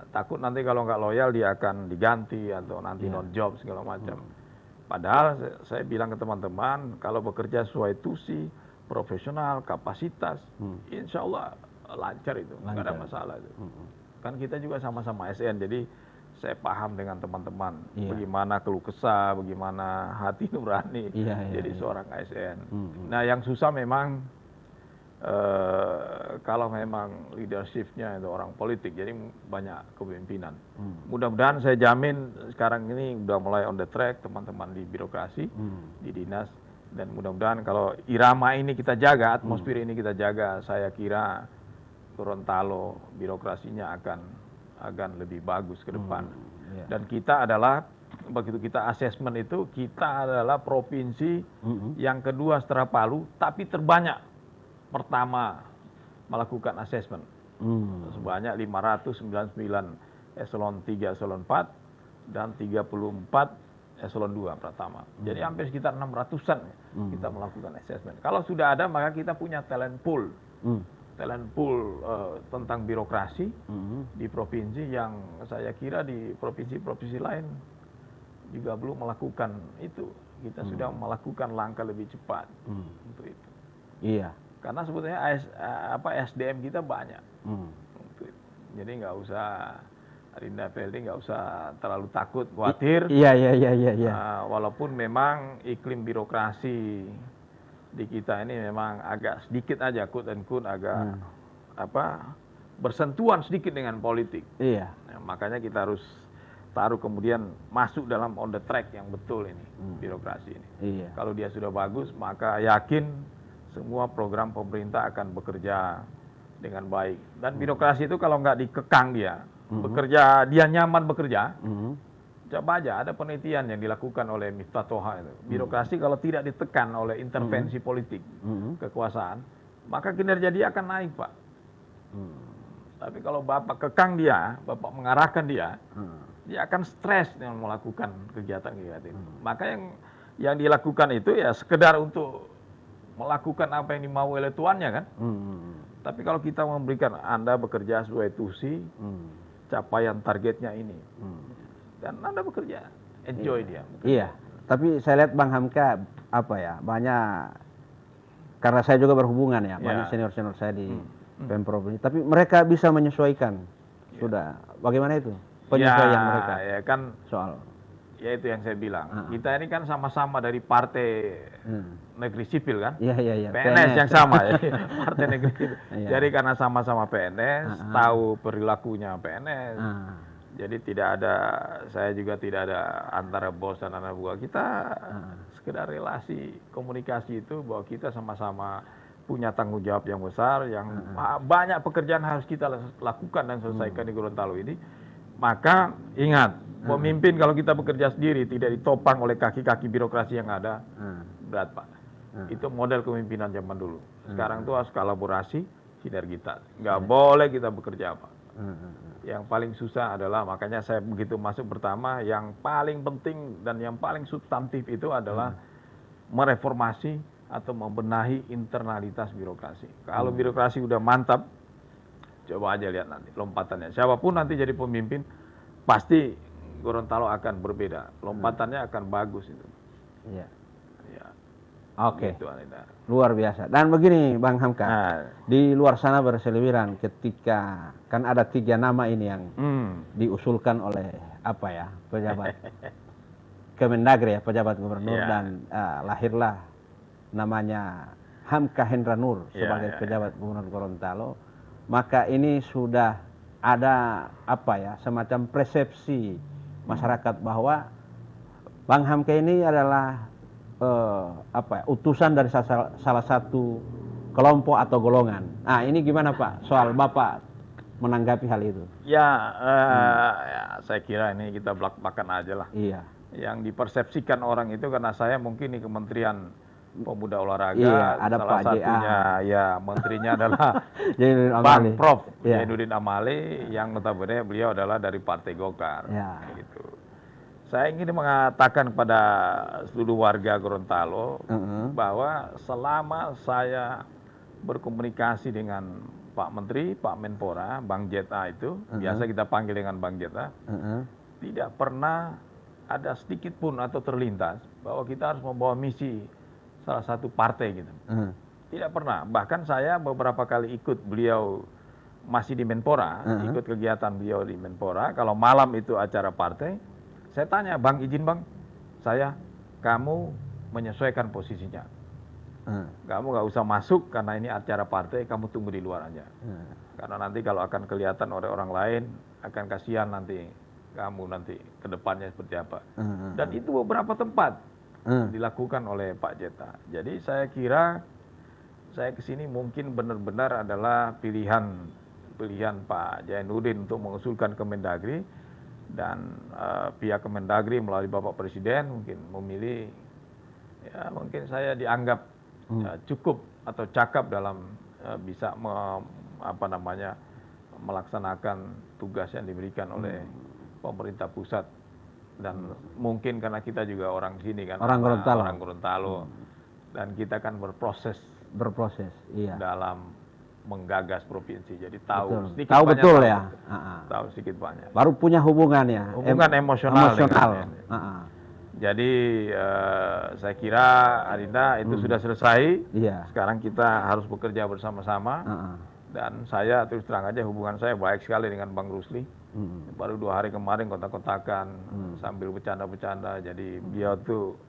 Takut nanti kalau nggak loyal dia akan diganti atau nanti non job segala macam. Padahal saya bilang ke teman-teman, kalau bekerja sesuai tusi, profesional, kapasitas, insya Allah lancar itu, nggak ada masalah itu. Kan kita juga sama-sama ASN, jadi saya paham dengan teman-teman bagaimana keluh kesah, bagaimana hati nurani jadi seorang ASN. Nah, yang susah memang kalau memang leadershipnya itu orang politik, jadi banyak kepemimpinan. Mudah-mudahan saya jamin sekarang ini udah mulai on the track teman-teman di birokrasi, di dinas, dan mudah-mudahan kalau irama ini kita jaga, atmosfer ini kita jaga, saya kira Gorontalo birokrasinya akan lebih bagus ke depan. Dan kita adalah, begitu kita asesmen itu, kita adalah provinsi yang kedua setelah Palu, tapi terbanyak pertama melakukan asesmen. Sebanyak 599 eselon 3, eselon 4, dan 34 eselon 2 pertama. Jadi hampir sekitar 600-an kita melakukan asesmen. Kalau sudah ada, maka kita punya talent pool. Talent pool tentang birokrasi di provinsi yang saya kira di provinsi-provinsi lain juga belum melakukan itu. Kita sudah melakukan langkah lebih cepat untuk itu. Karena sebetulnya SDM kita banyak. Untuk itu. Jadi nggak usah Rinda Feldi nggak usah terlalu takut, khawatir. Walaupun memang iklim birokrasi di kita ini memang agak sedikit aja quote and quote agak bersentuhan sedikit dengan politik. Nah, makanya kita harus taruh kemudian masuk dalam on the track yang betul ini birokrasi ini. Kalau dia sudah bagus, maka yakin semua program pemerintah akan bekerja dengan baik. Dan birokrasi itu kalau nggak dikekang dia bekerja, dia nyaman bekerja. Coba aja, ada penelitian yang dilakukan oleh Miftah Toha itu. Birokrasi kalau tidak ditekan oleh intervensi politik, kekuasaan, maka kinerja dia akan naik, Pak. Tapi kalau Bapak kekang dia, Bapak mengarahkan dia, dia akan stres dengan melakukan kegiatan-kegiatan itu. Maka yang dilakukan itu ya sekedar untuk melakukan apa yang dimau oleh tuannya kan. Tapi kalau kita memberikan Anda bekerja sesuai tusi, capaian targetnya ini. Dan Anda bekerja, enjoy dia. Tapi saya lihat Bang Hamka banyak, karena saya juga berhubungan banyak senior-senior saya di Pemprov ini, tapi mereka bisa menyesuaikan. Sudah, bagaimana itu penyesuaian mereka? Ya kan soal. Ya itu yang saya bilang. Kita ini kan sama-sama dari partai negeri sipil kan? PNS yang sama ya. Partai negeri sipil. Jadi karena sama-sama PNS, tahu perilakunya PNS. Jadi tidak ada, saya juga tidak ada antara bos dan anak buah. Kita sekedar relasi komunikasi itu bahwa kita sama-sama punya tanggung jawab yang besar, yang banyak pekerjaan harus kita lakukan dan selesaikan di Gorontalo ini. Maka ingat, pemimpin kalau kita bekerja sendiri tidak ditopang oleh kaki-kaki birokrasi yang ada, berat Pak. Itu model kepemimpinan zaman dulu. Sekarang itu harus kolaborasi, sinergitas. Nggak boleh kita bekerja Pak. Yang paling susah adalah, makanya saya begitu masuk pertama, yang paling penting dan yang paling substantif itu adalah mereformasi atau membenahi internalitas birokrasi. Kalau birokrasi udah mantap, coba aja lihat nanti lompatannya. Siapapun nanti jadi pemimpin, pasti Gorontalo akan berbeda. Lompatannya akan bagus itu. Oke. Gitu, Alida. Luar biasa. Dan begini Bang Hamka, Nah, di luar sana berseliweran ketika kan ada 3 nama ini yang diusulkan oleh apa ya pejabat Kemendagri ya, pejabat gubernur Iya. dan lahirlah namanya Hamka Hendra Nur Iya, sebagai iya, pejabat gubernur Gorontalo. Maka ini sudah ada apa ya semacam persepsi masyarakat bahwa Bang Hamka ini adalah apa ya, utusan dari salah satu kelompok atau golongan. Nah ini gimana Pak soal Bapak menanggapi hal itu? ya, ya, saya kira ini kita belak-belakan aja lah. Iya. Yang dipersepsikan orang itu karena saya mungkin di Kementerian Pemuda Olahraga, Iya, ada salah Pak JA. satunya ya menterinya adalah Jainuddin Bang Amali. Prof. Iya. Jainuddin Amali yang notabene beliau adalah dari Partai Golkar. Ya. Gitu. Saya ingin mengatakan kepada seluruh warga Gorontalo bahwa selama saya berkomunikasi dengan Pak Menteri, Pak Menpora, Bang Jeta itu, biasa kita panggil dengan Bang Jeta, tidak pernah ada sedikit pun atau terlintas bahwa kita harus membawa misi salah satu partai gitu. Tidak pernah. Bahkan saya beberapa kali ikut beliau masih di Menpora, ikut kegiatan beliau di Menpora. Kalau malam itu acara partai, saya tanya, Bang izin Bang, kamu menyesuaikan posisinya. Kamu nggak usah masuk karena ini acara partai, kamu tunggu di luar aja. Karena nanti kalau akan kelihatan oleh orang lain, akan kasihan nanti kamu nanti ke depannya seperti apa. Dan itu beberapa tempat dilakukan oleh Pak Jeta. Jadi saya kira saya kesini mungkin benar-benar adalah pilihan Pak Jainuddin untuk mengusulkan Kemendagri, dan pihak Kemendagri melalui Bapak Presiden mungkin memilih, ya mungkin saya dianggap cukup atau cakap dalam bisa melaksanakan tugas yang diberikan oleh pemerintah pusat. Dan mungkin karena kita juga orang sini kan, Orang Gorontalo, dan kita kan berproses iya. dalam menggagas provinsi, jadi tahu Betul. sedikit Tahu banyak, betul ya. tahu sedikit banyak. Baru punya hubungan ya. Hubungan emosional. Emosional. Jadi saya kira Adinda itu sudah selesai. Iya. Sekarang kita harus bekerja bersama-sama. Dan saya terus terang aja hubungan saya baik sekali dengan Bang Rusli. Baru 2 hari kemarin kontak-kontakan sambil bercanda-bercanda. Jadi beliau tuh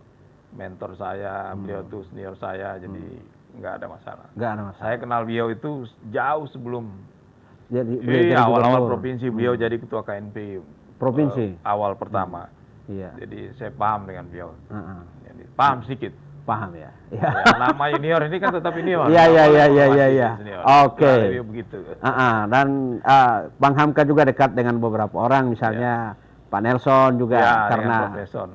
mentor saya, beliau tuh senior saya. Jadi nggak ada masalah. Nggak ada masalah. Saya kenal beliau itu jauh sebelum Jadi awal-awal provinsi beliau jadi ketua KNP provinsi awal pertama. Iya. Jadi saya paham dengan beliau. Jadi, paham sedikit. Paham ya. Ya, nama junior ini kan tetap junior. Iya. Oke. Begitu. Dan Bang Hamka juga dekat dengan beberapa orang, misalnya Pak Nelson juga Ya, karena dengan Prof. Nelson.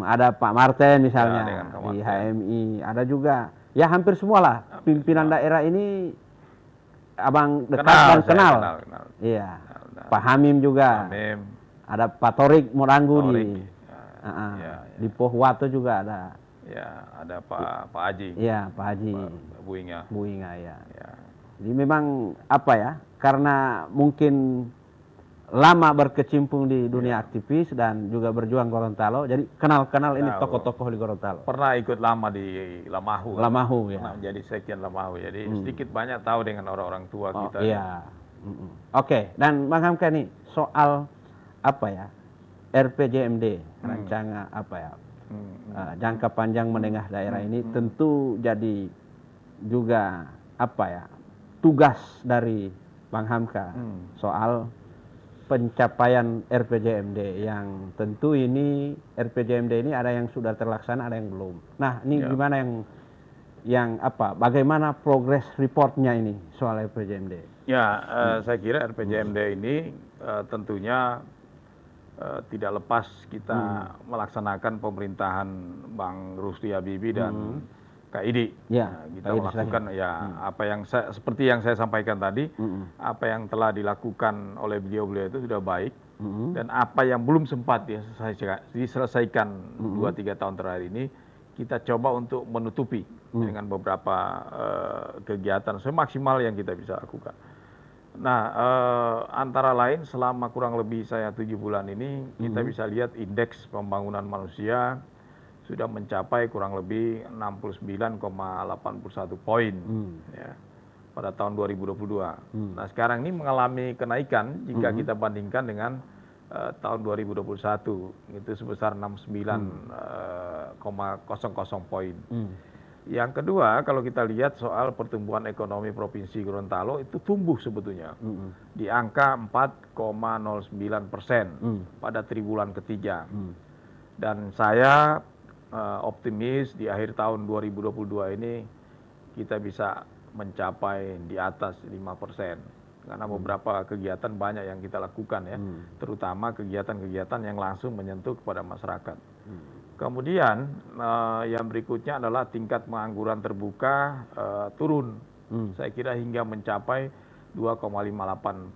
ada Pak Martin misalnya Ya, dengan Pak di Martin. HMI, ada juga ya hampir semua lah pimpinan daerah ini abang dekat dan kenal. Kenal. Iya. Kenal. Pak Hamim juga. Hamim. Ada Pak Torik Moranggu Torik. di Pohwato juga ada. Ya, ada Pak Haji. Iya, Pak Haji. Buinga. Ya. Ya. Jadi memang apa ya? Karena mungkin lama berkecimpung di dunia aktivis dan juga berjuang Gorontalo, jadi kenal-kenal ini tokoh-tokoh di Gorontalo. Pernah ikut lama di Lamahu. Lamahu ya. Pernah jadi sekjen Lamahu. Jadi sedikit banyak tahu dengan orang-orang tua kita. Iya. Oke, dan Bang Hamka nih soal apa ya? RPJMD, rancangan apa ya? Jangka panjang menengah daerah ini tentu jadi juga apa ya? Tugas dari Bang Hamka soal pencapaian RPJMD yang tentu ini RPJMD ini ada yang sudah terlaksana, ada yang belum. Nah, ini gimana yang apa? Bagaimana progress reportnya ini soal RPJMD? Ya, saya kira RPJMD ini tentunya tidak lepas kita melaksanakan pemerintahan Bang Rusli Habibie dan KID. Ya, kita melakukan apa yang seperti yang saya sampaikan tadi, apa yang telah dilakukan oleh beliau-beliau itu sudah baik, dan apa yang belum sempat diselesaikan 2-3 tahun terakhir ini kita coba untuk menutupi dengan beberapa kegiatan semaksimal yang kita bisa lakukan. Nah, antara lain selama kurang lebih saya 7 bulan ini kita bisa lihat indeks pembangunan manusia sudah mencapai kurang lebih 69,81 poin ya, pada tahun 2022. Nah sekarang ini mengalami kenaikan jika kita bandingkan dengan tahun 2021 itu sebesar 69,00 poin. Yang kedua, kalau kita lihat soal pertumbuhan ekonomi Provinsi Gorontalo itu tumbuh sebetulnya di angka 4,09% pada triwulan ketiga. Dan saya optimis di akhir tahun 2022 ini kita bisa mencapai di atas 5%. Karena beberapa kegiatan banyak yang kita lakukan ya, terutama kegiatan-kegiatan yang langsung menyentuh kepada masyarakat. Kemudian yang berikutnya adalah tingkat pengangguran terbuka turun. Saya kira hingga mencapai 2,58%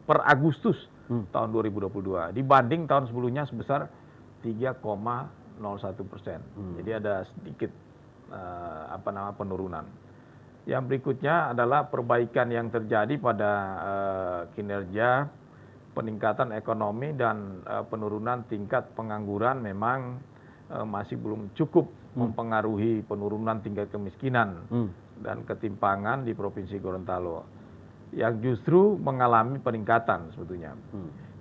per Agustus tahun 2022 dibanding tahun sebelumnya sebesar 3,01%. Jadi ada sedikit penurunan. Yang berikutnya adalah perbaikan yang terjadi pada kinerja peningkatan ekonomi dan penurunan tingkat pengangguran memang masih belum cukup mempengaruhi penurunan tingkat kemiskinan dan ketimpangan di Provinsi Gorontalo yang justru mengalami peningkatan sebetulnya.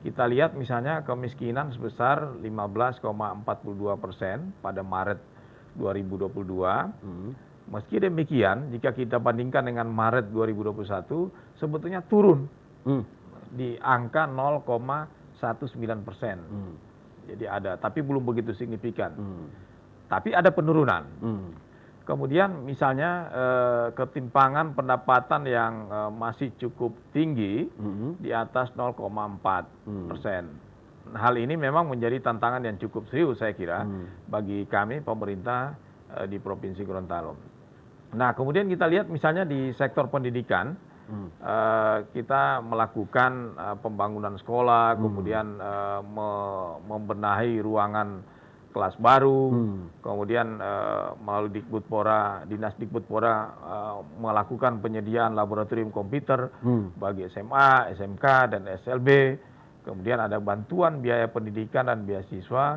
Kita lihat misalnya kemiskinan sebesar 15,42% pada Maret 2022. Meski demikian, jika kita bandingkan dengan Maret 2021, sebetulnya turun di angka 0,19%. Jadi ada, tapi belum begitu signifikan. Tapi ada penurunan. Kemudian misalnya ketimpangan pendapatan yang masih cukup tinggi di atas 0,4%. Hal ini memang menjadi tantangan yang cukup serius saya kira bagi kami pemerintah di Provinsi Gorontalo. Nah kemudian kita lihat misalnya di sektor pendidikan, kita melakukan pembangunan sekolah, kemudian membenahi ruangan kelas baru, kemudian melalui Dikbudpora, Dinas Dikbudpora melakukan penyediaan laboratorium komputer bagi SMA, SMK, dan SLB. Kemudian ada bantuan biaya pendidikan dan beasiswa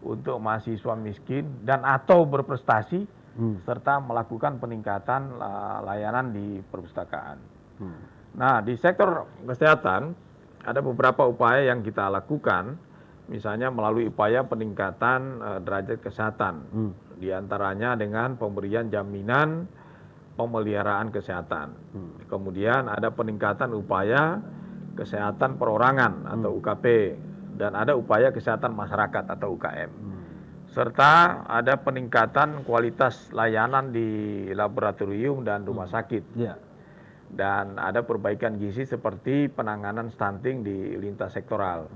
untuk mahasiswa miskin dan atau berprestasi, serta melakukan peningkatan layanan di perpustakaan. Nah, di sektor kesehatan ada beberapa upaya yang kita lakukan, misalnya melalui upaya peningkatan derajat kesehatan, diantaranya dengan pemberian jaminan pemeliharaan kesehatan. Kemudian ada peningkatan upaya kesehatan perorangan atau UKP, dan ada upaya kesehatan masyarakat atau UKM. Serta ada peningkatan kualitas layanan di laboratorium dan rumah sakit. Dan ada perbaikan gizi seperti penanganan stunting di lintas sektoral.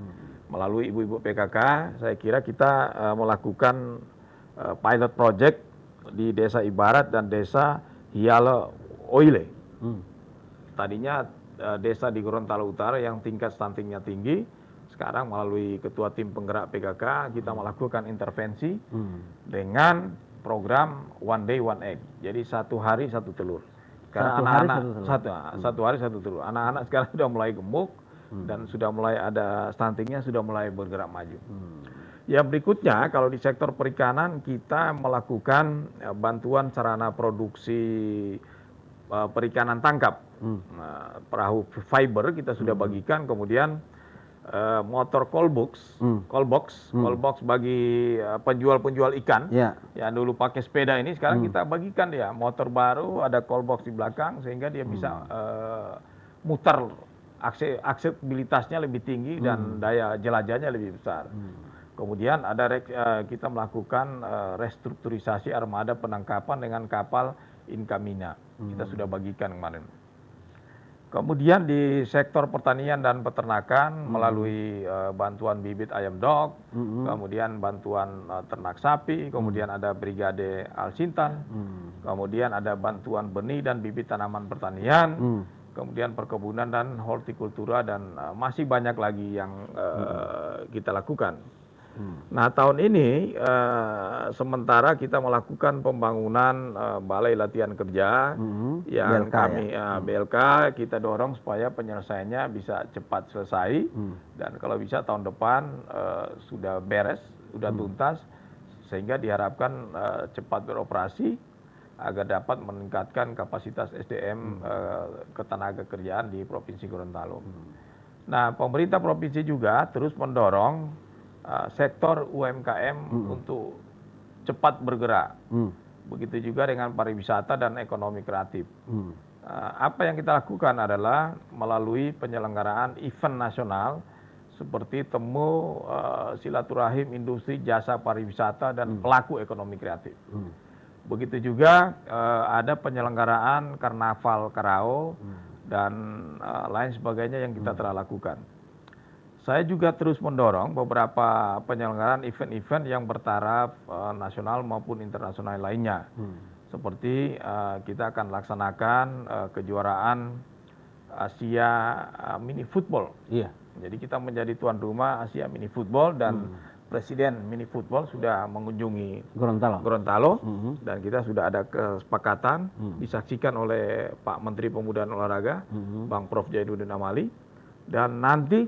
Melalui ibu-ibu PKK, saya kira kita melakukan pilot project di Desa Ibarat dan Desa Hiale Oile. Tadinya desa di Gorontalo Utara yang tingkat stuntingnya tinggi, sekarang melalui ketua tim penggerak PKK kita melakukan intervensi dengan program One Day One Egg. Jadi 1 hari 1 telur. Karena anak-anak satu hari 1 telur. Anak-anak sekarang sudah mulai gemuk dan sudah mulai ada stuntingnya, sudah mulai bergerak maju. Yang berikutnya kalau di sektor perikanan kita melakukan bantuan sarana produksi perikanan tangkap. Perahu fiber kita sudah bagikan, kemudian motor callbox bagi penjual-penjual ikan yang dulu pakai sepeda ini, sekarang kita bagikan dia motor baru, ada callbox di belakang sehingga dia bisa muter, aksesibilitasnya lebih tinggi dan daya jelajahnya lebih besar. Kemudian ada kita melakukan restrukturisasi armada penangkapan dengan kapal Incamina, kita sudah bagikan kemarin. Kemudian di sektor pertanian dan peternakan melalui bantuan bibit ayam dok, kemudian bantuan ternak sapi, kemudian ada Brigade Alsintan, kemudian ada bantuan benih dan bibit tanaman pertanian, kemudian perkebunan dan hortikultura, dan masih banyak lagi yang kita lakukan. Nah tahun ini sementara kita melakukan pembangunan balai latihan kerja yang BLK, kami BLK kita dorong supaya penyelesaiannya bisa cepat selesai dan kalau bisa tahun depan sudah beres, sudah tuntas, sehingga diharapkan cepat beroperasi agar dapat meningkatkan kapasitas SDM ketenaga kerjaan di Provinsi Gorontalo. Nah, pemerintah provinsi juga terus mendorong sektor UMKM untuk cepat bergerak. Begitu juga dengan pariwisata dan ekonomi kreatif. Apa yang kita lakukan adalah melalui penyelenggaraan event nasional seperti temu silaturahim industri jasa pariwisata dan pelaku ekonomi kreatif. Begitu juga ada penyelenggaraan karnaval Karao dan lain sebagainya yang kita telah lakukan. Saya juga terus mendorong beberapa penyelenggaraan event-event yang bertaraf nasional maupun internasional lainnya. Seperti kita akan laksanakan kejuaraan Asia Mini Football. Iya. Jadi kita menjadi tuan rumah Asia Mini Football dan Presiden Mini Football sudah mengunjungi Gorontalo dan kita sudah ada kesepakatan disaksikan oleh Pak Menteri Pemuda dan Olahraga, Bang Prof Jainuddin Amali, dan nanti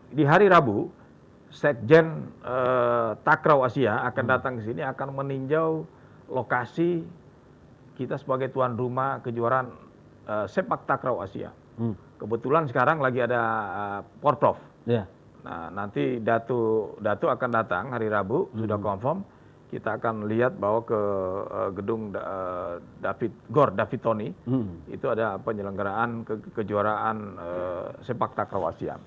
di hari Rabu Sekjen Takraw Asia akan datang ke sini akan meninjau lokasi kita sebagai tuan rumah kejuaraan sepak takraw Asia. Kebetulan sekarang lagi ada Porprov. Yeah. Nah, nanti Datu akan datang hari Rabu, sudah confirm. Kita akan lihat bahwa ke gedung David Tony, itu ada penyelenggaraan kejuaraan sepak takraw Asia.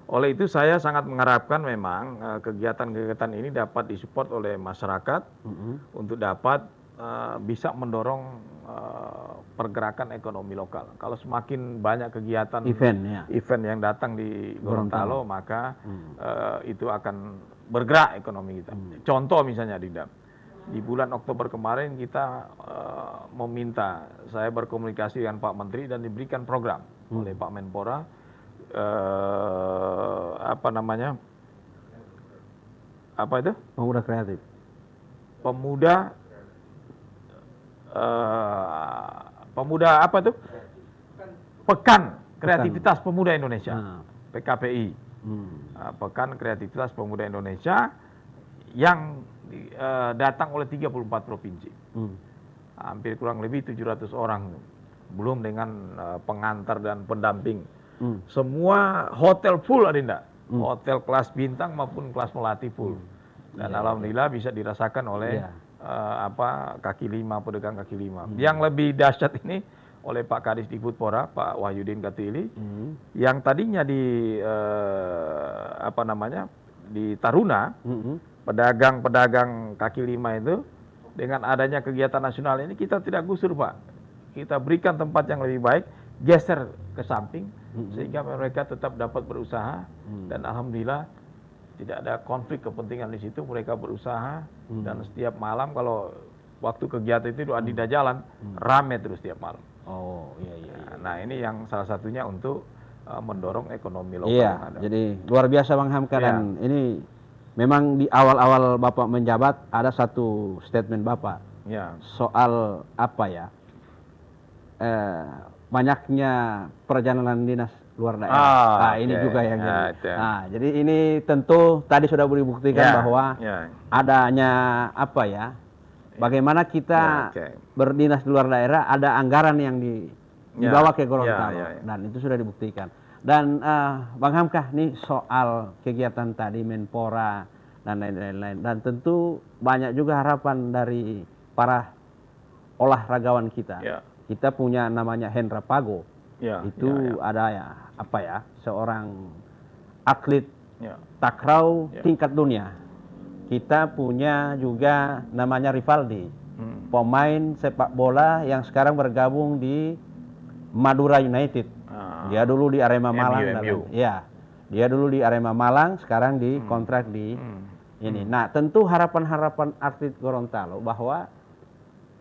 Oleh itu saya sangat mengharapkan memang kegiatan-kegiatan ini dapat disupport oleh masyarakat untuk dapat bisa mendorong pergerakan ekonomi lokal. Kalau semakin banyak kegiatan event yang datang di Gorontalo, maka itu akan bergerak ekonomi kita. Contoh misalnya di bulan Oktober kemarin kita meminta, saya berkomunikasi dengan Pak Menteri dan diberikan program oleh Pak Menpora, Pemuda kreatif. Pekan Kreativitas Pemuda Indonesia, PKPI. Pekan Kreativitas Pemuda Indonesia yang datang oleh 34 provinsi. Hampir kurang lebih 700 orang. Belum dengan pengantar dan pendamping. Semua hotel full, Adinda. Hotel kelas bintang maupun kelas melati full. Dan alhamdulillah bisa dirasakan oleh kaki lima, pedagang kaki lima. Yang lebih dahsyat ini oleh Pak Kadis Dikbudpora, Pak Wahyudin Katili, yang tadinya di Taruna, pedagang kaki lima itu dengan adanya kegiatan nasional ini kita tidak gusur, Pak. Kita berikan tempat yang lebih baik, geser ke samping sehingga mereka tetap dapat berusaha dan alhamdulillah tidak ada konflik kepentingan di situ. Mereka berusaha dan setiap malam kalau waktu kegiatan itu Adinda jalan rame terus setiap malam. Oh iya. Nah ini yang salah satunya untuk mendorong ekonomi lokal. Iya. Jadi luar biasa Bang Hamka dan ini memang di awal-awal Bapak menjabat ada satu statement Bapak soal banyaknya perjalanan dinas luar daerah. Ini juga yang jadi ini tentu tadi sudah dibuktikan bahwa adanya bagaimana kita berdinas di luar daerah, ada anggaran yang dibawa ke Gorontalo dan itu sudah dibuktikan. Dan Bang Hamka nih soal kegiatan tadi Menpora dan lain-lain dan tentu banyak juga harapan dari para olahragawan kita. Kita punya namanya Hendra Pago. Ada seorang atlet takraw tingkat dunia. Kita punya juga namanya Rivaldi, pemain sepak bola yang sekarang bergabung di Madura United. Dia dulu di Arema Malang. Dia dulu di Arema Malang, sekarang di kontrak di ini. Nah, tentu harapan-harapan atlet Gorontalo bahwa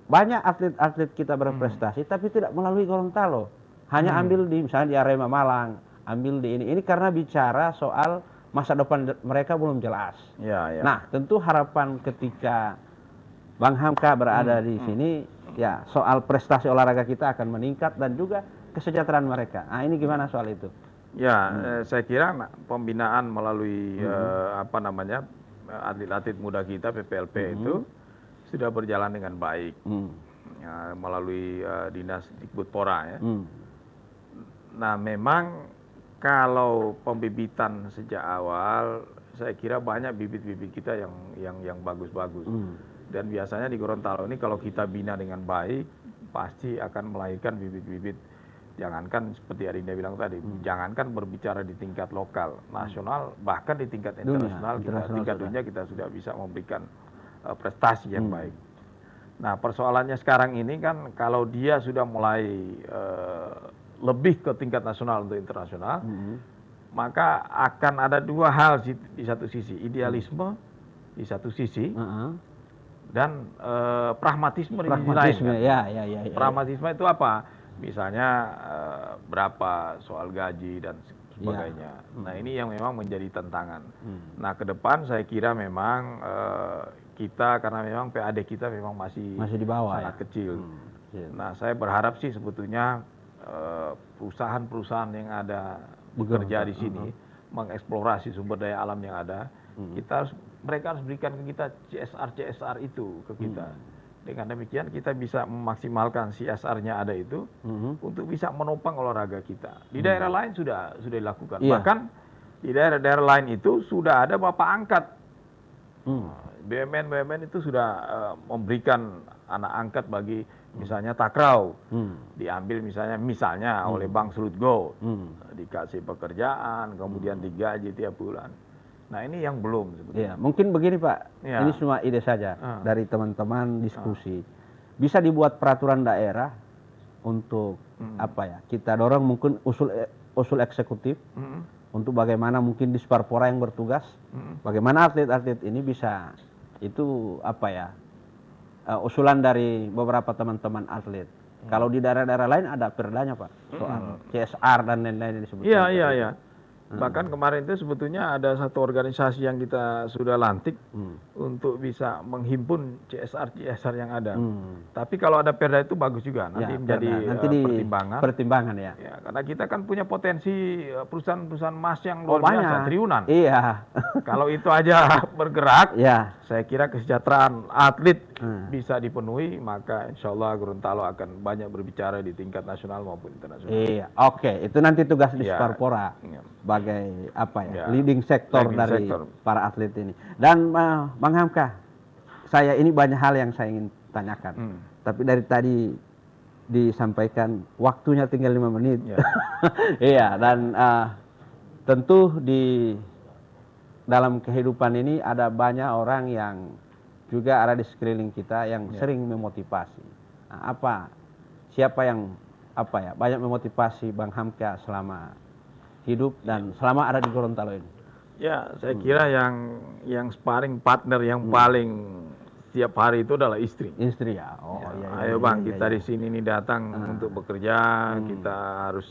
banyak atlet-atlet kita berprestasi tapi tidak melalui Gorontalo. Hanya ambil di misalnya di Arema Malang, ambil di ini. Ini karena bicara soal masa depan mereka belum jelas. Nah, tentu harapan ketika Bang Hamka berada di sini, soal prestasi olahraga kita akan meningkat dan juga kesejahteraan mereka. Nah, ini gimana soal itu? Saya kira pembinaan melalui atlet-atlet muda kita PPLP itu sudah berjalan dengan baik ya, melalui Dinas Dikbudpora ya. Nah, memang kalau pembibitan sejak awal, saya kira banyak bibit-bibit kita yang bagus-bagus. Dan biasanya di Gorontalo ini kalau kita bina dengan baik, pasti akan melahirkan bibit-bibit. Jangankan seperti Arinda bilang tadi, jangankan berbicara di tingkat lokal, nasional, bahkan di tingkat internasional, tingkat dunia kita sudah bisa memberikan prestasi yang baik. Nah, persoalannya sekarang ini kan kalau dia sudah mulai lebih ke tingkat nasional untuk internasional, maka akan ada dua hal di satu sisi, idealisme di satu sisi, dan pragmatisme di sisi lain. Kan? Pragmatisme itu apa? Misalnya berapa soal gaji dan sebagainya. Nah, ini yang memang menjadi tantangan. Nah, ke depan saya kira memang kita, karena memang PAD kita memang masih di bawah, sangat kecil. Nah, saya berharap sih sebetulnya perusahaan-perusahaan yang ada bekerja di sini mengeksplorasi sumber daya alam yang ada, mereka harus berikan ke kita CSR itu ke kita. Dengan demikian kita bisa memaksimalkan CSR-nya ada itu untuk bisa menopang olahraga kita. Di daerah lain sudah dilakukan. Bahkan di daerah-daerah lain itu sudah ada bapak angkat. BUMN itu sudah memberikan anak angkat bagi misalnya takraw. Diambil misalnya oleh Bank Slutgo, dikasih pekerjaan, kemudian digaji tiap bulan. Nah, ini yang belum sebetulnya. Mungkin begini Pak, ini cuma ide saja dari teman-teman diskusi. Bisa dibuat peraturan daerah untuk kita dorong mungkin usul eksekutif untuk bagaimana mungkin di Sparpora yang bertugas, bagaimana atlet-atlet ini bisa usulan dari beberapa teman-teman atlet. Kalau di daerah-daerah lain ada perdanya Pak, soal CSR dan lain-lain disebut. Iya. Bahkan kemarin itu sebetulnya ada satu organisasi yang kita sudah lantik untuk bisa menghimpun CSR yang ada. Tapi kalau ada perda itu bagus juga, nanti menjadi pertimbangan ya. Karena kita kan punya potensi perusahaan-perusahaan emas yang luar biasa, triliunan. Iya. Kalau itu aja bergerak, saya kira kesejahteraan atlet bisa dipenuhi, maka insya Allah Gorontalo akan banyak berbicara di tingkat nasional maupun internasional. Iya, oke. Itu nanti tugas di Sparpora. Sebagai leading sektor dari para atlet ini. Dan Bang Hamka, saya ini banyak hal yang saya ingin tanyakan. Tapi dari tadi disampaikan waktunya tinggal 5 menit. Iya, dan tentu di dalam kehidupan ini ada banyak orang yang juga ada di sekeliling kita yang sering memotivasi. Nah, siapa yang banyak memotivasi Bang Hamka selama hidup dan selama ada di Gorontalo ini? Ya, saya kira yang sparring partner yang paling setiap hari itu adalah istri. Istri ya. Ayo Bang, kita di sini nih datang untuk bekerja, kita harus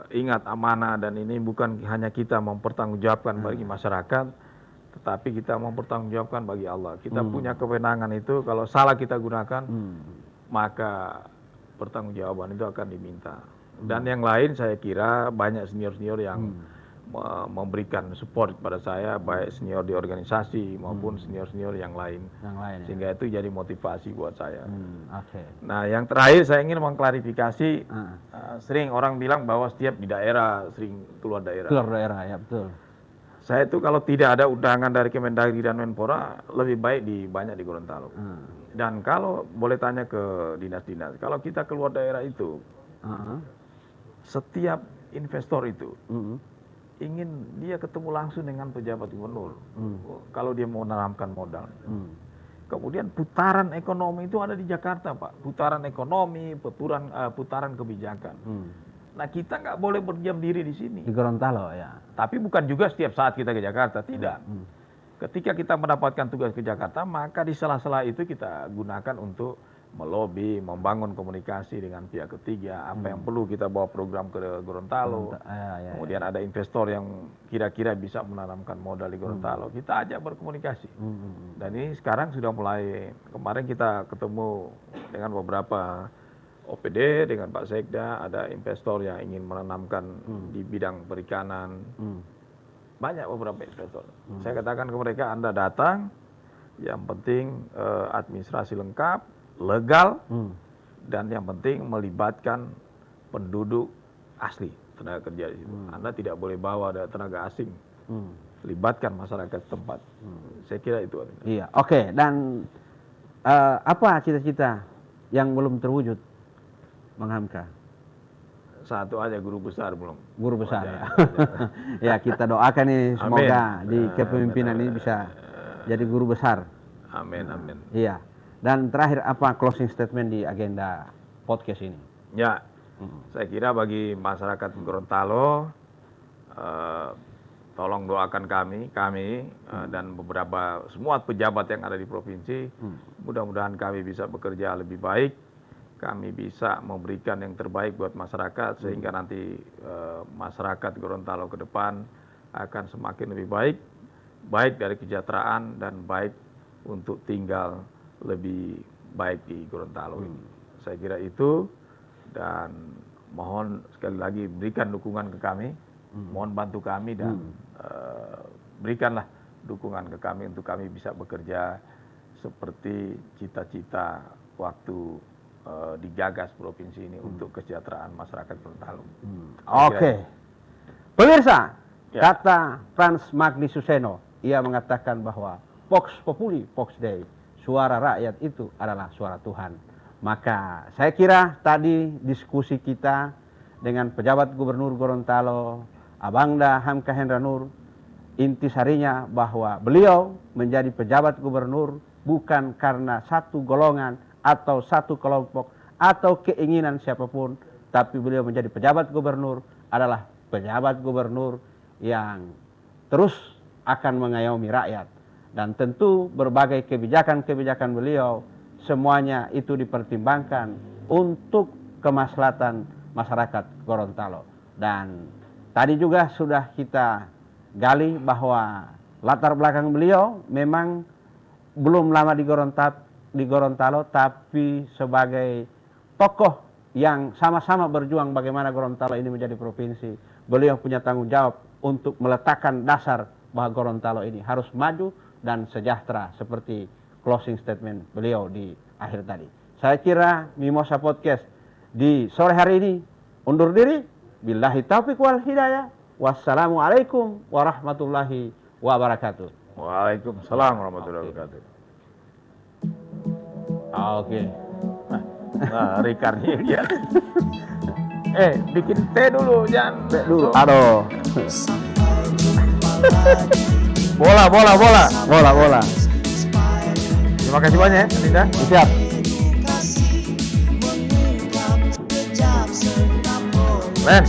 ingat amanah, dan ini bukan hanya kita mempertanggungjawabkan bagi masyarakat, tetapi kita mempertanggungjawabkan bagi Allah. Kita punya kewenangan itu, kalau salah kita gunakan, maka pertanggungjawaban itu akan diminta. Dan yang lain saya kira banyak senior-senior yang memberikan support kepada saya, baik senior di organisasi maupun senior-senior yang lain. Sehingga itu jadi motivasi buat saya. Nah, yang terakhir saya ingin mengklarifikasi, sering orang bilang bahwa setiap di daerah sering keluar daerah. Keluar daerah, ya betul. Saya itu kalau tidak ada undangan dari Kemendagri dan Menpora, lebih baik banyak di Gorontalo. Dan kalau boleh tanya ke dinas-dinas, kalau kita keluar daerah itu, setiap investor itu ingin dia ketemu langsung dengan pejabat gubernur. Kalau dia mau menanamkan modal. Kemudian putaran ekonomi itu ada di Jakarta, Pak. Putaran ekonomi, putaran kebijakan. Nah, kita nggak boleh berdiam diri di sini. Di Gorontalo ya. Tapi bukan juga setiap saat kita ke Jakarta, tidak. Ketika kita mendapatkan tugas ke Jakarta, maka di sela-sela itu kita gunakan untuk melobi, membangun komunikasi dengan pihak ketiga, apa yang perlu kita bawa program ke Gorontalo. Kemudian ada investor yang kira-kira bisa menanamkan modal di Gorontalo, kita ajak berkomunikasi. Dan ini sekarang sudah mulai, kemarin kita ketemu dengan beberapa OPD, dengan Pak Sekda, ada investor yang ingin menanamkan di bidang perikanan. Banyak beberapa investor. Saya katakan ke mereka, Anda datang, yang penting administrasi lengkap, legal, dan yang penting melibatkan penduduk asli, tenaga kerja di situ. Anda tidak boleh bawa ada tenaga asing. Libatkan masyarakat tempat. Saya kira itu. Iya, oke. Dan apa cita-cita yang belum terwujud, Bang Hamka? Satu aja, guru besar belum. Guru besar ya. Ya, kita doakan nih semoga di kepemimpinan ini bisa jadi guru besar. Amin, amin. Iya. Dan terakhir, apa closing statement di agenda podcast ini? Ya, saya kira bagi masyarakat Gorontalo, tolong doakan kami dan beberapa semua pejabat yang ada di provinsi, mudah-mudahan kami bisa bekerja lebih baik, kami bisa memberikan yang terbaik buat masyarakat sehingga nanti masyarakat Gorontalo ke depan akan semakin lebih baik dari kesejahteraan dan baik untuk tinggal lebih baik di Gorontalo ini. Saya kira itu, dan mohon sekali lagi berikan dukungan ke kami, mohon bantu kami dan berikanlah dukungan ke kami untuk kami bisa bekerja seperti cita-cita waktu digagas provinsi ini untuk kesejahteraan masyarakat Gorontalo. Oke. Pemirsa, kata Frans Magni Suseno, ia mengatakan bahwa Vox Populi, Vox Dei, suara rakyat itu adalah suara Tuhan. Maka saya kira tadi diskusi kita dengan pejabat Gubernur Gorontalo, Abangda Hamka Hendra Nur, intisarinya bahwa beliau menjadi pejabat gubernur bukan karena satu golongan atau satu kelompok atau keinginan siapapun, tapi beliau menjadi pejabat gubernur adalah pejabat gubernur yang terus akan mengayomi rakyat. Dan tentu berbagai kebijakan-kebijakan beliau semuanya itu dipertimbangkan untuk kemaslahatan masyarakat Gorontalo. Dan tadi juga sudah kita gali bahwa latar belakang beliau memang belum lama di Gorontalo, tapi sebagai tokoh yang sama-sama berjuang bagaimana Gorontalo ini menjadi provinsi, beliau punya tanggung jawab untuk meletakkan dasar bahwa Gorontalo ini harus maju dan sejahtera seperti closing statement beliau di akhir tadi. Saya kira Mimosa Podcast di sore hari ini undur diri. Billahi taufiq wal hidayah. Wassalamualaikum warahmatullahi wabarakatuh. Waalaikumsalam warahmatullahi wabarakatuh. Oke. Nah, Ricardi ya. Bikin teh dulu, jangan teh dulu. Aduh. Bola. Bola. Terima kasih banyak ya, Dinda. Siap. Edukasi mengungkap jejak serta pola. Men.